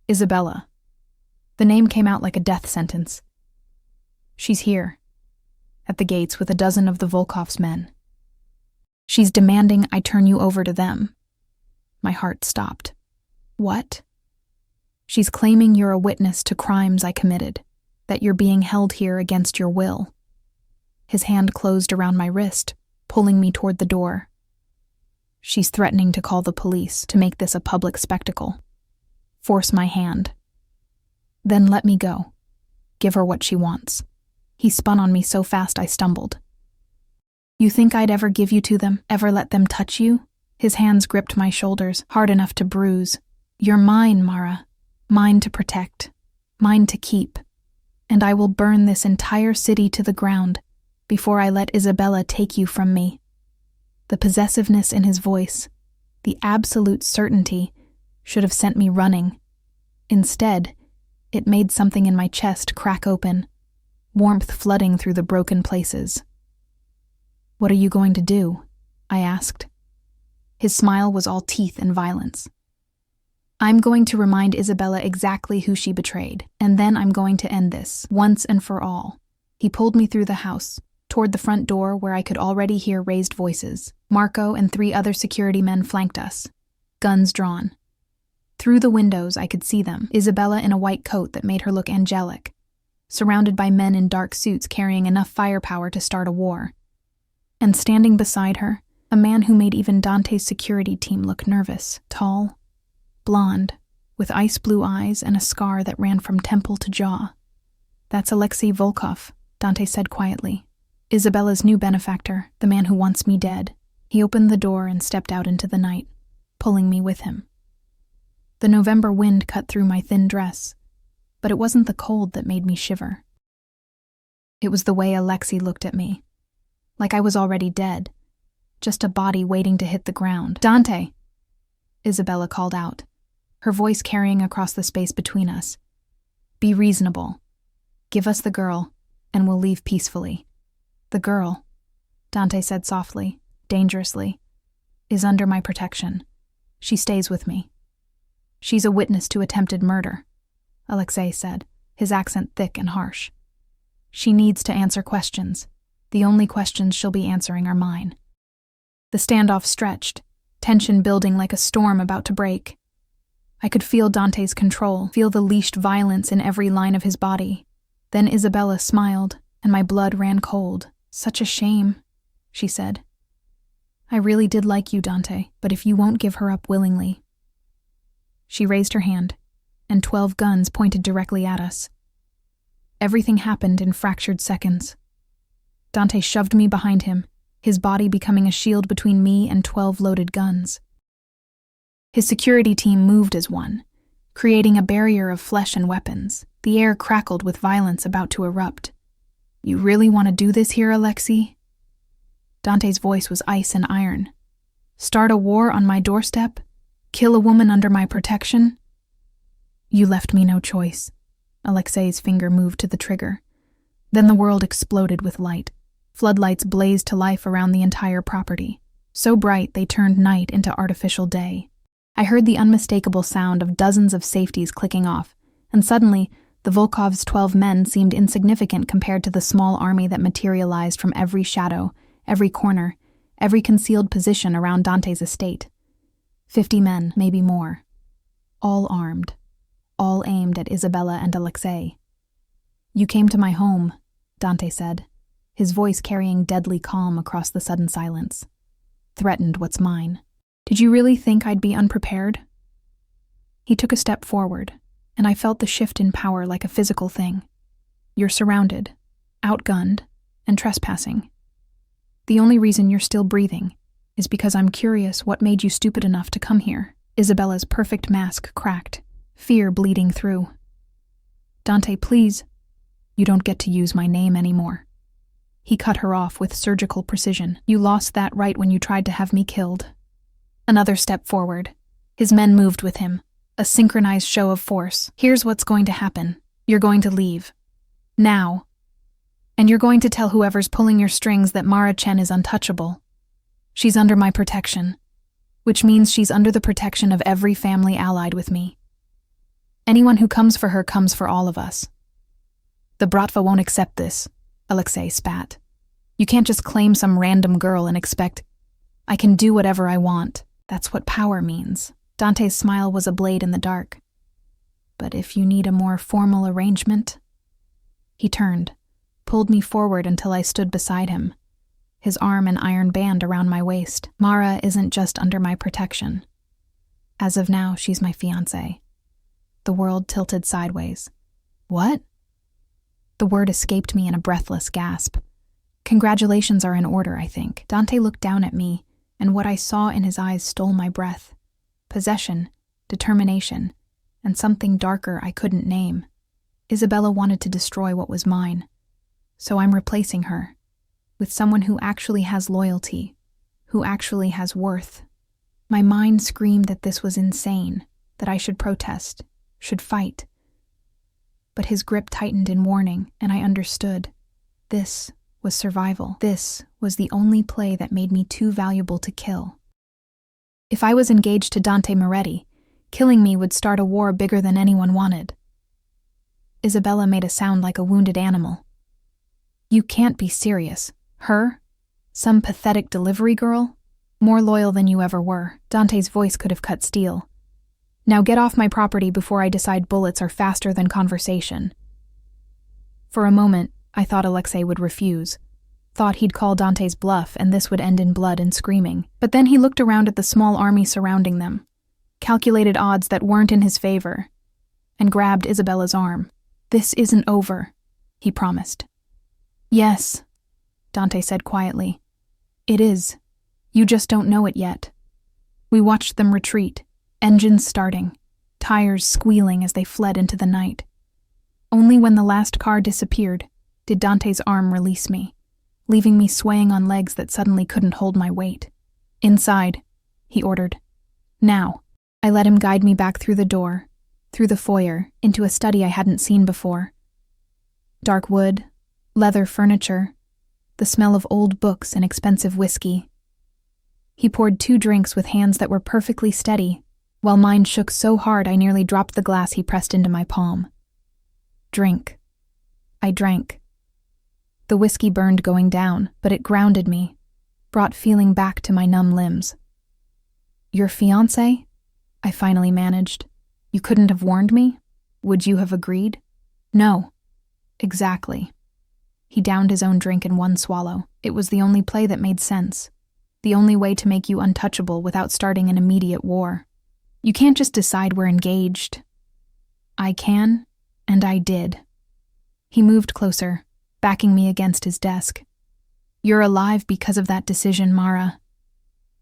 "Isabella." The name came out like a death sentence. "She's here, at the gates with a dozen of the Volkov's men. She's demanding I turn you over to them." My heart stopped. "What?" "She's claiming you're a witness to crimes I committed, that you're being held here against your will." His hand closed around my wrist, pulling me toward the door. "She's threatening to call the police, to make this a public spectacle. Force my hand. Then let me go. Give her what she wants." He spun on me so fast I stumbled. "You think I'd ever give you to them, ever let them touch you?" His hands gripped my shoulders, hard enough to bruise. "You're mine, Mara. Mine to protect. Mine to keep. And I will burn this entire city to the ground before I let Isabella take you from me." The possessiveness in his voice, the absolute certainty, should have sent me running. Instead, it made something in my chest crack open, warmth flooding through the broken places. "What are you going to do?" I asked. His smile was all teeth and violence. "I'm going to remind Isabella exactly who she betrayed, and then I'm going to end this, once and for all." He pulled me through the house, toward the front door where I could already hear raised voices. Marco and 3 other security men flanked us, guns drawn. Through the windows I could see them, Isabella in a white coat that made her look angelic, surrounded by men in dark suits carrying enough firepower to start a war. And standing beside her, a man who made even Dante's security team look nervous, tall, blonde, with ice blue eyes and a scar that ran from temple to jaw. "That's Alexei Volkov," Dante said quietly. "Isabella's new benefactor, the man who wants me dead." He opened the door and stepped out into the night, pulling me with him. The November wind cut through my thin dress, but it wasn't the cold that made me shiver. It was the way Alexei looked at me, like I was already dead, just a body waiting to hit the ground. "Dante!" Isabella called out, her voice carrying across the space between us. "Be reasonable. Give us the girl, and we'll leave peacefully." "The girl?" Dante said softly, dangerously, is under my protection. She stays with me. She's a witness to attempted murder, Alexei said, his accent thick and harsh. She needs to answer questions. The only questions she'll be answering are mine. The standoff stretched, tension building like a storm about to break. I could feel Dante's control, feel the leashed violence in every line of his body. Then Isabella smiled, and my blood ran cold. Such a shame, she said. I really did like you, Dante, but if you won't give her up willingly. She raised her hand, and 12 guns pointed directly at us. Everything happened in fractured seconds. Dante shoved me behind him, his body becoming a shield between me and 12 loaded guns. His security team moved as one, creating a barrier of flesh and weapons. The air crackled with violence about to erupt. You really want to do this here, Alexei? Dante's voice was ice and iron. Start a war on my doorstep? Kill a woman under my protection? You left me no choice. Alexei's finger moved to the trigger. Then the world exploded with light. Floodlights blazed to life around the entire property, so bright they turned night into artificial day. I heard the unmistakable sound of dozens of safeties clicking off, and suddenly, the Volkov's 12 men seemed insignificant compared to the small army that materialized from every shadow, every corner, every concealed position around Dante's estate. 50 men, maybe more. All armed. All aimed at Isabella and Alexei. You came to my home, Dante said, his voice carrying deadly calm across the sudden silence. Threatened what's mine. Did you really think I'd be unprepared? He took a step forward, and I felt the shift in power like a physical thing. You're surrounded, outgunned, and trespassing. The only reason you're still breathing is because I'm curious what made you stupid enough to come here. Isabella's perfect mask cracked, fear bleeding through. Dante, please. You don't get to use my name anymore. He cut her off with surgical precision. You lost that right when you tried to have me killed. Another step forward. His men moved with him. A synchronized show of force. Here's what's going to happen. You're going to leave. Now. And you're going to tell whoever's pulling your strings that Mara Chen is untouchable. She's under my protection, which means she's under the protection of every family allied with me. Anyone who comes for her comes for all of us. The Bratva won't accept this, Alexei spat. You can't just claim some random girl and expect, I can do whatever I want. That's what power means. Dante's smile was a blade in the dark. But if you need a more formal arrangement? He turned, pulled me forward until I stood beside him, his arm an iron band around my waist. Mara isn't just under my protection. As of now, she's my fiancée. The world tilted sideways. What? The word escaped me in a breathless gasp. Congratulations are in order, I think. Dante looked down at me, and what I saw in his eyes stole my breath. Possession, determination, and something darker I couldn't name. Isabella wanted to destroy what was mine. So I'm replacing her with someone who actually has loyalty, who actually has worth. My mind screamed that this was insane, that I should protest, should fight. But his grip tightened in warning, and I understood. This was survival. This was the only play that made me too valuable to kill. If I was engaged to Dante Moretti, killing me would start a war bigger than anyone wanted. Isabella made a sound like a wounded animal. You can't be serious. Her? Some pathetic delivery girl? More loyal than you ever were. Dante's voice could have cut steel. Now get off my property before I decide bullets are faster than conversation. For a moment, I thought Alexei would refuse. Thought he'd call Dante's bluff and this would end in blood and screaming. But then he looked around at the small army surrounding them, calculated odds that weren't in his favor, and grabbed Isabella's arm. This isn't over, he promised. Yes, Dante said quietly. It is. You just don't know it yet. We watched them retreat, engines starting, tires squealing as they fled into the night. Only when the last car disappeared did Dante's arm release me, leaving me swaying on legs that suddenly couldn't hold my weight. Inside, he ordered. Now. I let him guide me back through the door, through the foyer, into a study I hadn't seen before. Dark wood, leather furniture, the smell of old books and expensive whiskey. He poured 2 drinks with hands that were perfectly steady, while mine shook so hard I nearly dropped the glass he pressed into my palm. Drink. I drank. The whiskey burned going down, but it grounded me, brought feeling back to my numb limbs. Your fiancé? I finally managed. You couldn't have warned me? Would you have agreed? No. Exactly. He downed his own drink in one swallow. It was the only play that made sense. The only way to make you untouchable without starting an immediate war. You can't just decide we're engaged. I can, and I did. He moved closer, backing me against his desk. You're alive because of that decision, Mara.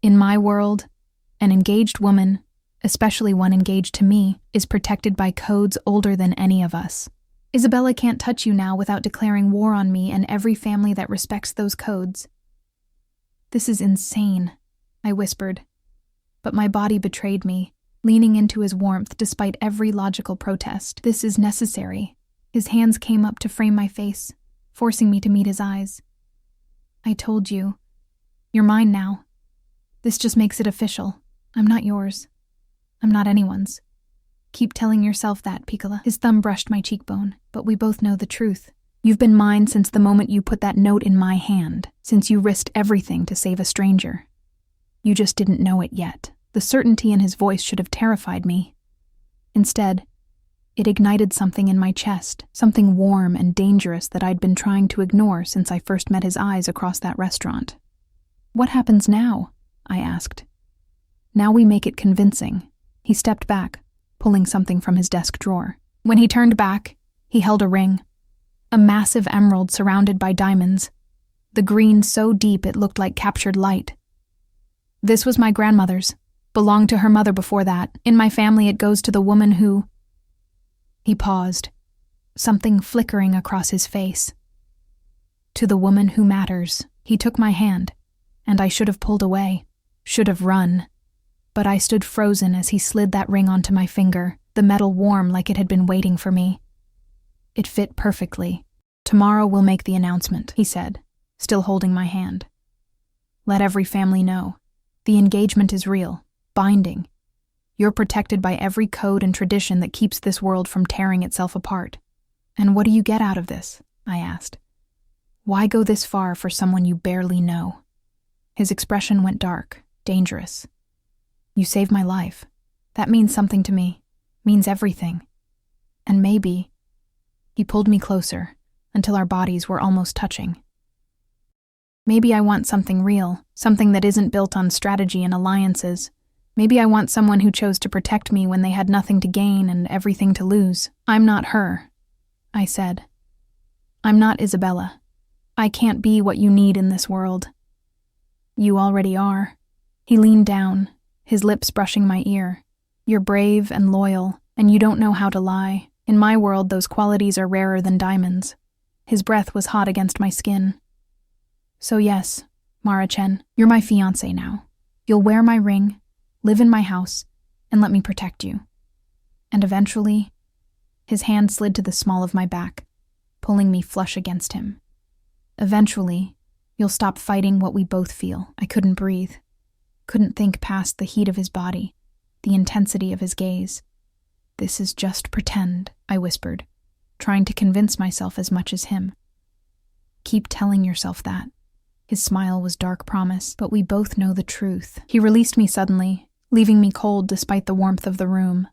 In my world, an engaged woman, especially one engaged to me, is protected by codes older than any of us. Isabella can't touch you now without declaring war on me and every family that respects those codes. This is insane, I whispered, but my body betrayed me, leaning into his warmth despite every logical protest. This is necessary. His hands came up to frame my face, forcing me to meet his eyes. I told you. You're mine now. This just makes it official. I'm not yours. I'm not anyone's. Keep telling yourself that, Piccola. His thumb brushed my cheekbone, but we both know the truth. You've been mine since the moment you put that note in my hand, since you risked everything to save a stranger. You just didn't know it yet. The certainty in his voice should have terrified me. Instead, it ignited something in my chest, something warm and dangerous that I'd been trying to ignore since I first met his eyes across that restaurant. What happens now? I asked. Now we make it convincing. He stepped back, pulling something from his desk drawer. When he turned back, he held a ring. A massive emerald surrounded by diamonds. The green so deep it looked like captured light. This was my grandmother's. Belonged to her mother before that. In my family it goes to the woman who... He paused, something flickering across his face. To the woman who matters. He took my hand, and I should have pulled away, should have run. But I stood frozen as he slid that ring onto my finger, the metal warm like it had been waiting for me. It fit perfectly. Tomorrow we'll make the announcement, he said, still holding my hand. Let every family know. The engagement is real. Binding. You're protected by every code and tradition that keeps this world from tearing itself apart. And what do you get out of this? I asked. Why go this far for someone you barely know? His expression went dark, dangerous. You saved my life. That means something to me. Means everything. And maybe... He pulled me closer, until our bodies were almost touching. Maybe I want something real, something that isn't built on strategy and alliances. Maybe I want someone who chose to protect me when they had nothing to gain and everything to lose. I'm not her, I said. I'm not Isabella. I can't be what you need in this world. You already are. He leaned down, his lips brushing my ear. You're brave and loyal, and you don't know how to lie. In my world, those qualities are rarer than diamonds. His breath was hot against my skin. So yes, Mara Chen, you're my fiancé now. You'll wear my ring, live in my house, and let me protect you. And eventually, his hand slid to the small of my back, pulling me flush against him. Eventually, you'll stop fighting what we both feel. I couldn't breathe, couldn't think past the heat of his body, the intensity of his gaze. This is just pretend, I whispered, trying to convince myself as much as him. Keep telling yourself that. His smile was dark promise, but we both know the truth. He released me suddenly, leaving me cold despite the warmth of the room.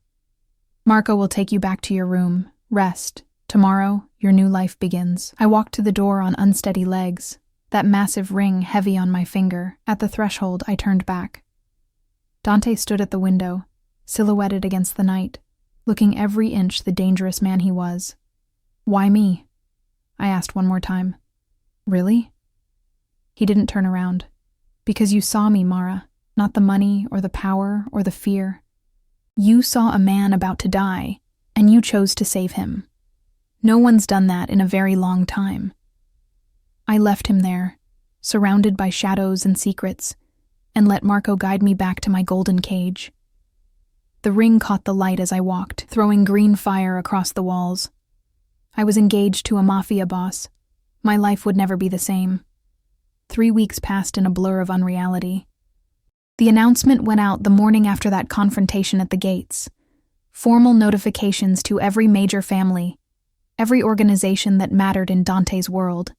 Marco will take you back to your room. Rest. Tomorrow, your new life begins. I walked to the door on unsteady legs, that massive ring heavy on my finger. At the threshold, I turned back. Dante stood at the window, silhouetted against the night, looking every inch the dangerous man he was. Why me? I asked one more time. Really? He didn't turn around. Because you saw me, Mara. Not the money or the power or the fear. You saw a man about to die, and you chose to save him. No one's done that in a very long time. I left him there, surrounded by shadows and secrets, and let Marco guide me back to my golden cage. The ring caught the light as I walked, throwing green fire across the walls. I was engaged to a Mafia boss. My life would never be the same. 3 weeks passed in a blur of unreality. The announcement went out the morning after that confrontation at the gates. Formal notifications to every major family, every organization that mattered in Dante's world.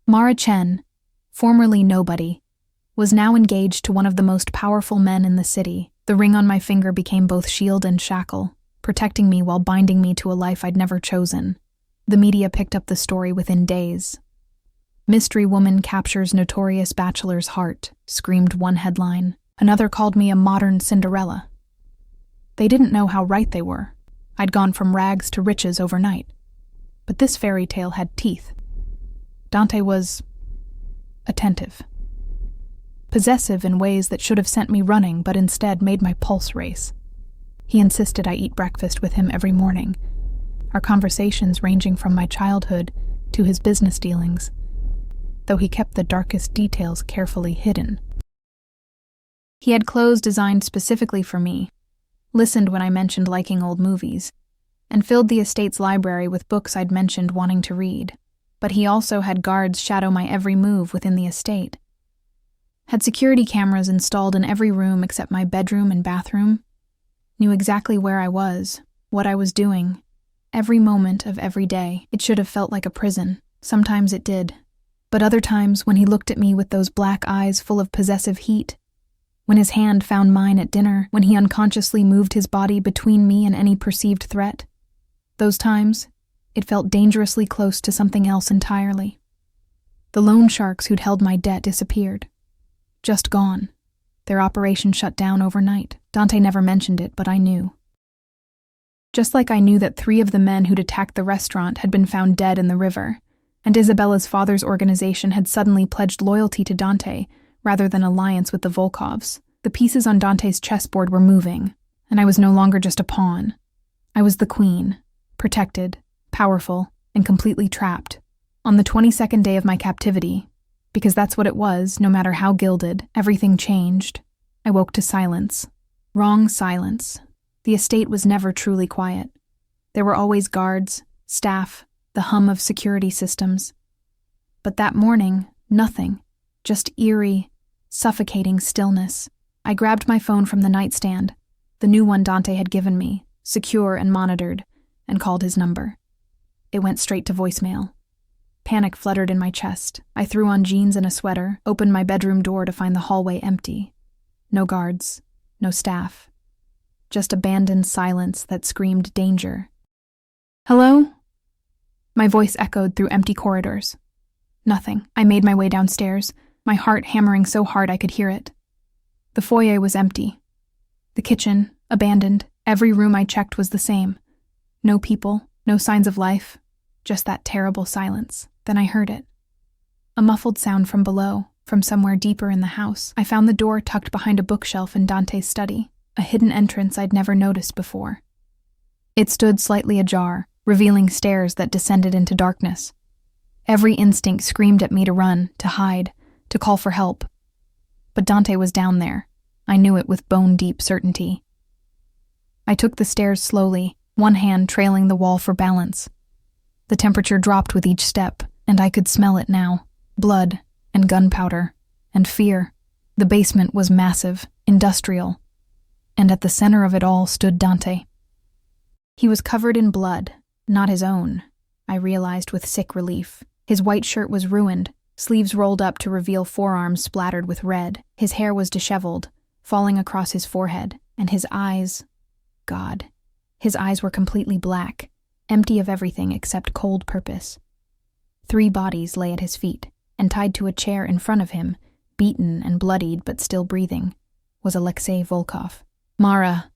Mara Chen, formerly nobody, was now engaged to one of the most powerful men in the city. The ring on my finger became both shield and shackle, protecting me while binding me to a life I'd never chosen. The media picked up the story within days. "Mystery woman captures notorious bachelor's heart," screamed one headline. Another called me a modern Cinderella. They didn't know how right they were. I'd gone from rags to riches overnight. But this fairy tale had teeth. Dante was attentive. Possessive in ways that should have sent me running, but instead made my pulse race. He insisted I eat breakfast with him every morning, our conversations ranging from my childhood to his business dealings, though he kept the darkest details carefully hidden. He had clothes designed specifically for me, listened when I mentioned liking old movies, and filled the estate's library with books I'd mentioned wanting to read. But he also had guards shadow my every move within the estate. Had security cameras installed in every room except my bedroom and bathroom. Knew exactly where I was, what I was doing, every moment of every day. It should have felt like a prison. Sometimes it did. But other times, when he looked at me with those black eyes full of possessive heat, when his hand found mine at dinner, when he unconsciously moved his body between me and any perceived threat, those times, it felt dangerously close to something else entirely. The loan sharks who'd held my debt disappeared. Just gone. Their operation shut down overnight. Dante never mentioned it, but I knew. Just like I knew that 3 of the men who'd attacked the restaurant had been found dead in the river, and Isabella's father's organization had suddenly pledged loyalty to Dante rather than alliance with the Volkovs. The pieces on Dante's chessboard were moving, and I was no longer just a pawn. I was the queen, protected, powerful, and completely trapped. On the 22nd day of my captivity, because that's what it was, no matter how gilded, everything changed. I woke to silence. Wrong silence. The estate was never truly quiet. There were always guards, staff, the hum of security systems. But that morning, nothing. Just eerie, suffocating stillness. I grabbed my phone from the nightstand, the new one Dante had given me, secure and monitored, and called his number. It went straight to voicemail. Panic fluttered in my chest. I threw on jeans and a sweater, opened my bedroom door to find the hallway empty. No guards, no staff. Just abandoned silence that screamed danger. "Hello?" My voice echoed through empty corridors. Nothing. I made my way downstairs, my heart hammering so hard I could hear it. The foyer was empty. The kitchen, abandoned. Every room I checked was the same. No people, no signs of life, just that terrible silence. Then I heard it. A muffled sound from below, from somewhere deeper in the house. I found the door tucked behind a bookshelf in Dante's study, a hidden entrance I'd never noticed before. It stood slightly ajar, revealing stairs that descended into darkness. Every instinct screamed at me to run, to hide, to call for help. But Dante was down there. I knew it with bone-deep certainty. I took the stairs slowly, one hand trailing the wall for balance. The temperature dropped with each step, and I could smell it now. Blood, and gunpowder, and fear. The basement was massive, industrial. And at the center of it all stood Dante. He was covered in blood, not his own, I realized with sick relief. His white shirt was ruined, sleeves rolled up to reveal forearms splattered with red. His hair was disheveled, falling across his forehead, and his eyes... God. His eyes were completely black, empty of everything except cold purpose. 3 bodies lay at his feet, and tied to a chair in front of him, beaten and bloodied but still breathing, was Alexei Volkov. "Mara."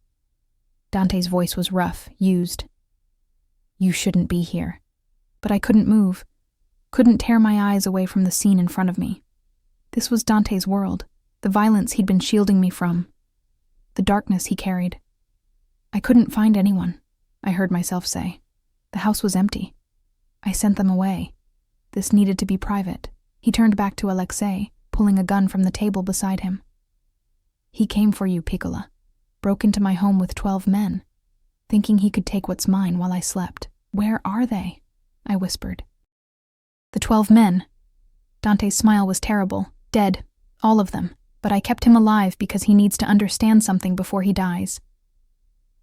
Dante's voice was rough, used. "You shouldn't be here." But I couldn't move, couldn't tear my eyes away from the scene in front of me. This was Dante's world, the violence he'd been shielding me from, the darkness he carried. I couldn't find anyone, I heard myself say. The house was empty. I sent them away. This needed to be private. He turned back to Alexei, pulling a gun from the table beside him. "He came for you, Piccola. Broke into my home with 12 men, thinking he could take what's mine while I slept. Where are they?" I whispered. "The 12 men. Dante's smile was terrible. Dead. All of them. But I kept him alive because he needs to understand something before he dies.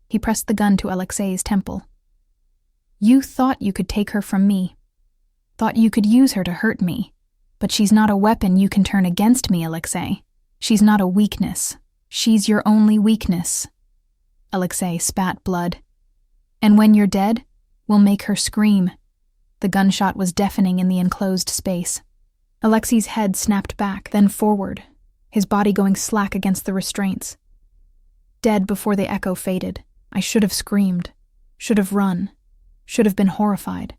He pressed the gun to Alexei's temple. You thought you could take her from me. Thought you could use her to hurt me. But she's not a weapon you can turn against me, Alexei. She's not a weakness. She's your only weakness. Alexei spat blood. And when you're dead, we'll make her scream. The gunshot was deafening in the enclosed space. Alexei's head snapped back, then forward, his body going slack against the restraints. Dead before the echo faded. I should have screamed, should have run, should have been horrified.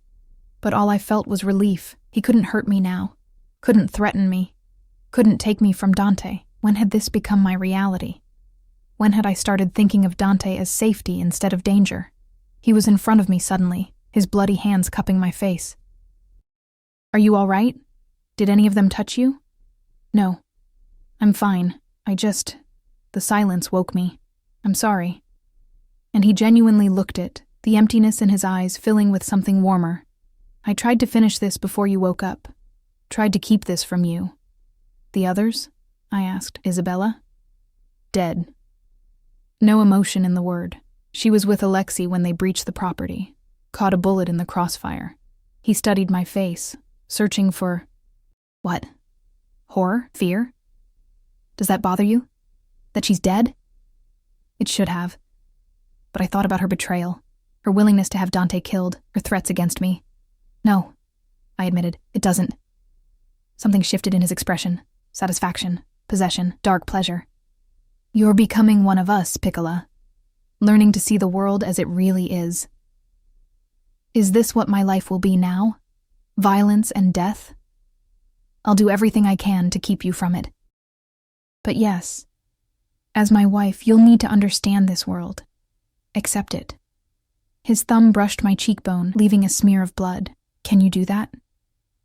But all I felt was relief. He couldn't hurt me now, couldn't threaten me, couldn't take me from Dante. When had this become my reality? When had I started thinking of Dante as safety instead of danger? He was in front of me suddenly, his bloody hands cupping my face. Are you all right? Did any of them touch you? No. I'm fine. The silence woke me. I'm sorry. And he genuinely looked it, the emptiness in his eyes filling with something warmer. I tried to finish this before you woke up. Tried to keep this from you. The others? I asked. Isabella? Dead. No emotion in the word. She was with Alexei when they breached the property. Caught a bullet in the crossfire. He studied my face, searching for... What? Horror? Fear? Does that bother you? That she's dead? It should have. But I thought about her betrayal, her willingness to have Dante killed, her threats against me. No, I admitted, it doesn't. Something shifted in his expression. Satisfaction, possession, dark pleasure. You're becoming one of us, Piccola. Learning to see the world as it really is. Is this what my life will be now? Violence and death? I'll do everything I can to keep you from it. But yes, as my wife, you'll need to understand this world. Accept it. His thumb brushed my cheekbone, leaving a smear of blood. Can you do that?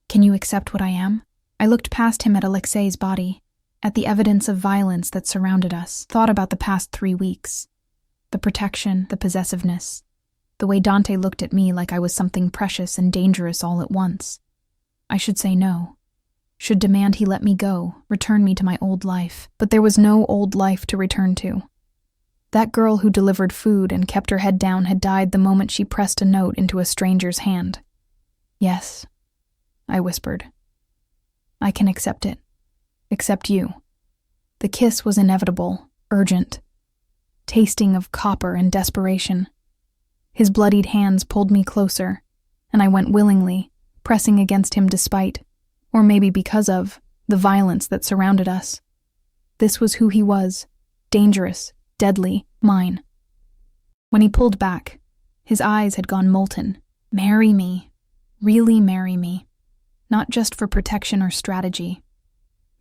Can you accept what I am? I looked past him at Alexei's body, at the evidence of violence that surrounded us, thought about the past 3 weeks. The protection, the possessiveness, the way Dante looked at me like I was something precious and dangerous all at once. I should say no. Should demand he let me go, return me to my old life. But there was no old life to return to. That girl who delivered food and kept her head down had died the moment she pressed a note into a stranger's hand. Yes, I whispered. I can accept it. Accept you. The kiss was inevitable, urgent, tasting of copper and desperation. His bloodied hands pulled me closer, and I went willingly, pressing against him despite, or maybe because of, the violence that surrounded us. This was who he was, dangerous, deadly, mine. When he pulled back, his eyes had gone molten. Marry me. Really marry me. Not just for protection or strategy.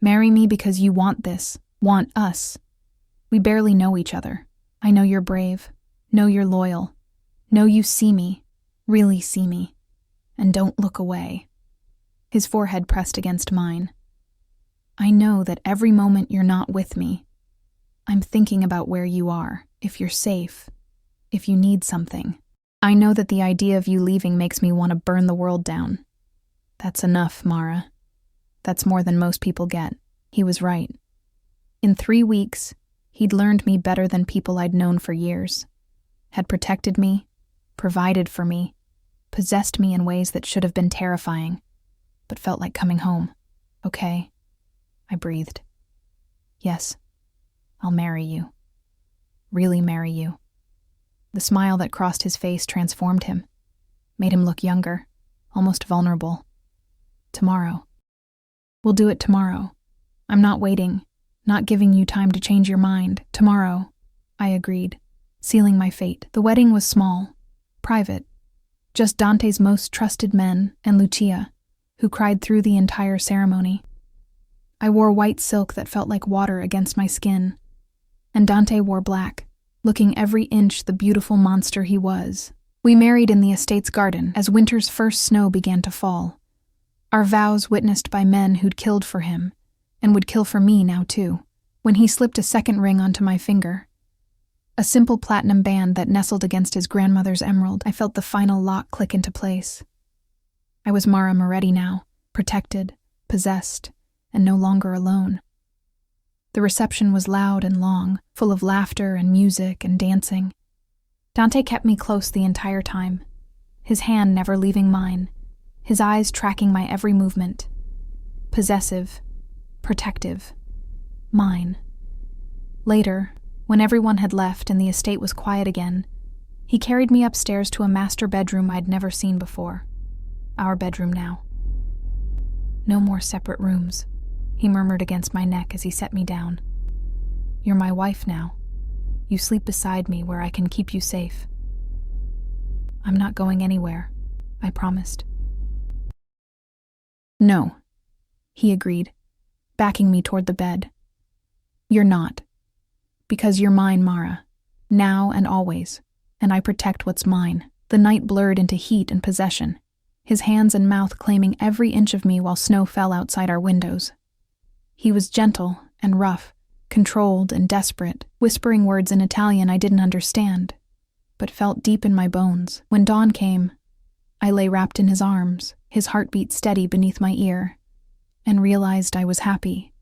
Marry me because you want this, want us. We barely know each other. I know you're brave, know you're loyal, know you see me, really see me, and don't look away. His forehead pressed against mine. I know that every moment you're not with me, I'm thinking about where you are, if you're safe, if you need something. I know that the idea of you leaving makes me want to burn the world down. That's enough, Mara. That's more than most people get. He was right. In 3 weeks, he'd learned me better than people I'd known for years. Had protected me, provided for me, possessed me in ways that should have been terrifying, but felt like coming home. Okay, I breathed. Yes, I'll marry you. Really marry you. The smile that crossed his face transformed him, made him look younger, almost vulnerable. Tomorrow. We'll do it tomorrow. I'm not waiting, not giving you time to change your mind. Tomorrow, I agreed, sealing my fate. The wedding was small, private. Just Dante's most trusted men and Lucia, who cried through the entire ceremony. I wore white silk that felt like water against my skin, and Dante wore black, looking every inch the beautiful monster he was. We married in the estate's garden as winter's first snow began to fall. Our vows witnessed by men who'd killed for him, and would kill for me now too, when he slipped a second ring onto my finger. A simple platinum band that nestled against his grandmother's emerald. I felt the final lock click into place. I was Mara Moretti now, protected, possessed, and no longer alone. The reception was loud and long, full of laughter and music and dancing. Dante kept me close the entire time, his hand never leaving mine, his eyes tracking my every movement. Possessive, protective, mine. Later, when everyone had left and the estate was quiet again, he carried me upstairs to a master bedroom I'd never seen before. Our bedroom now. "No more separate rooms," he murmured against my neck as he set me down. "You're my wife now. You sleep beside me where I can keep you safe." "I'm not going anywhere," I promised. "No," he agreed, backing me toward the bed. "You're not. Because you're mine, Mara, now and always, and I protect what's mine." The night blurred into heat and possession, his hands and mouth claiming every inch of me while snow fell outside our windows. He was gentle and rough, controlled and desperate, whispering words in Italian I didn't understand, but felt deep in my bones. When dawn came, I lay wrapped in his arms, his heartbeat steady beneath my ear, and realized I was happy.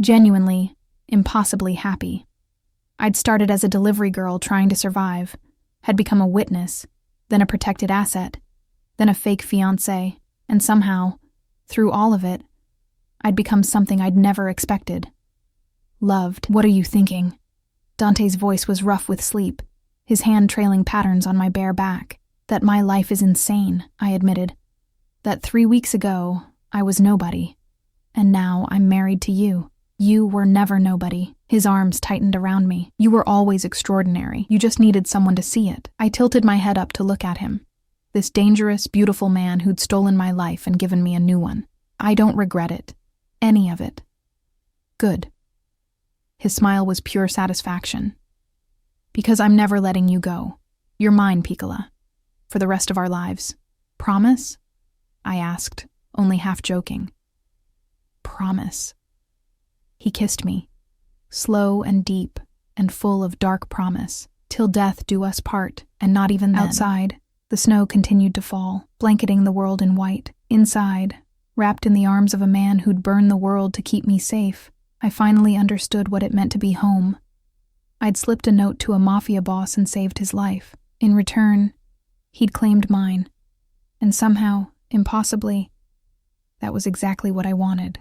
Genuinely, impossibly happy. I'd started as a delivery girl trying to survive, had become a witness, then a protected asset, then a fake fiancée, and somehow, through all of it, I'd become something I'd never expected. Loved. "What are you thinking?" Dante's voice was rough with sleep, his hand trailing patterns on my bare back. "That my life is insane," I admitted. "That 3 weeks ago, I was nobody, and now I'm married to you. You were never nobody." His arms tightened around me. "You were always extraordinary. You just needed someone to see it." I tilted my head up to look at him. This dangerous, beautiful man who'd stolen my life and given me a new one. "I don't regret it. Any of it." "Good." His smile was pure satisfaction. "Because I'm never letting you go. You're mine, Piccola. For the rest of our lives. Promise?" I asked, only half joking. "Promise." He kissed me, slow and deep and full of dark promise, "Till death do us part," and not even then. Outside, the snow continued to fall, blanketing the world in white. Inside, wrapped in the arms of a man who'd burn the world to keep me safe, I finally understood what it meant to be home. I'd slipped a note to a Mafia boss and saved his life. In return, he'd claimed mine. And somehow, impossibly, that was exactly what I wanted.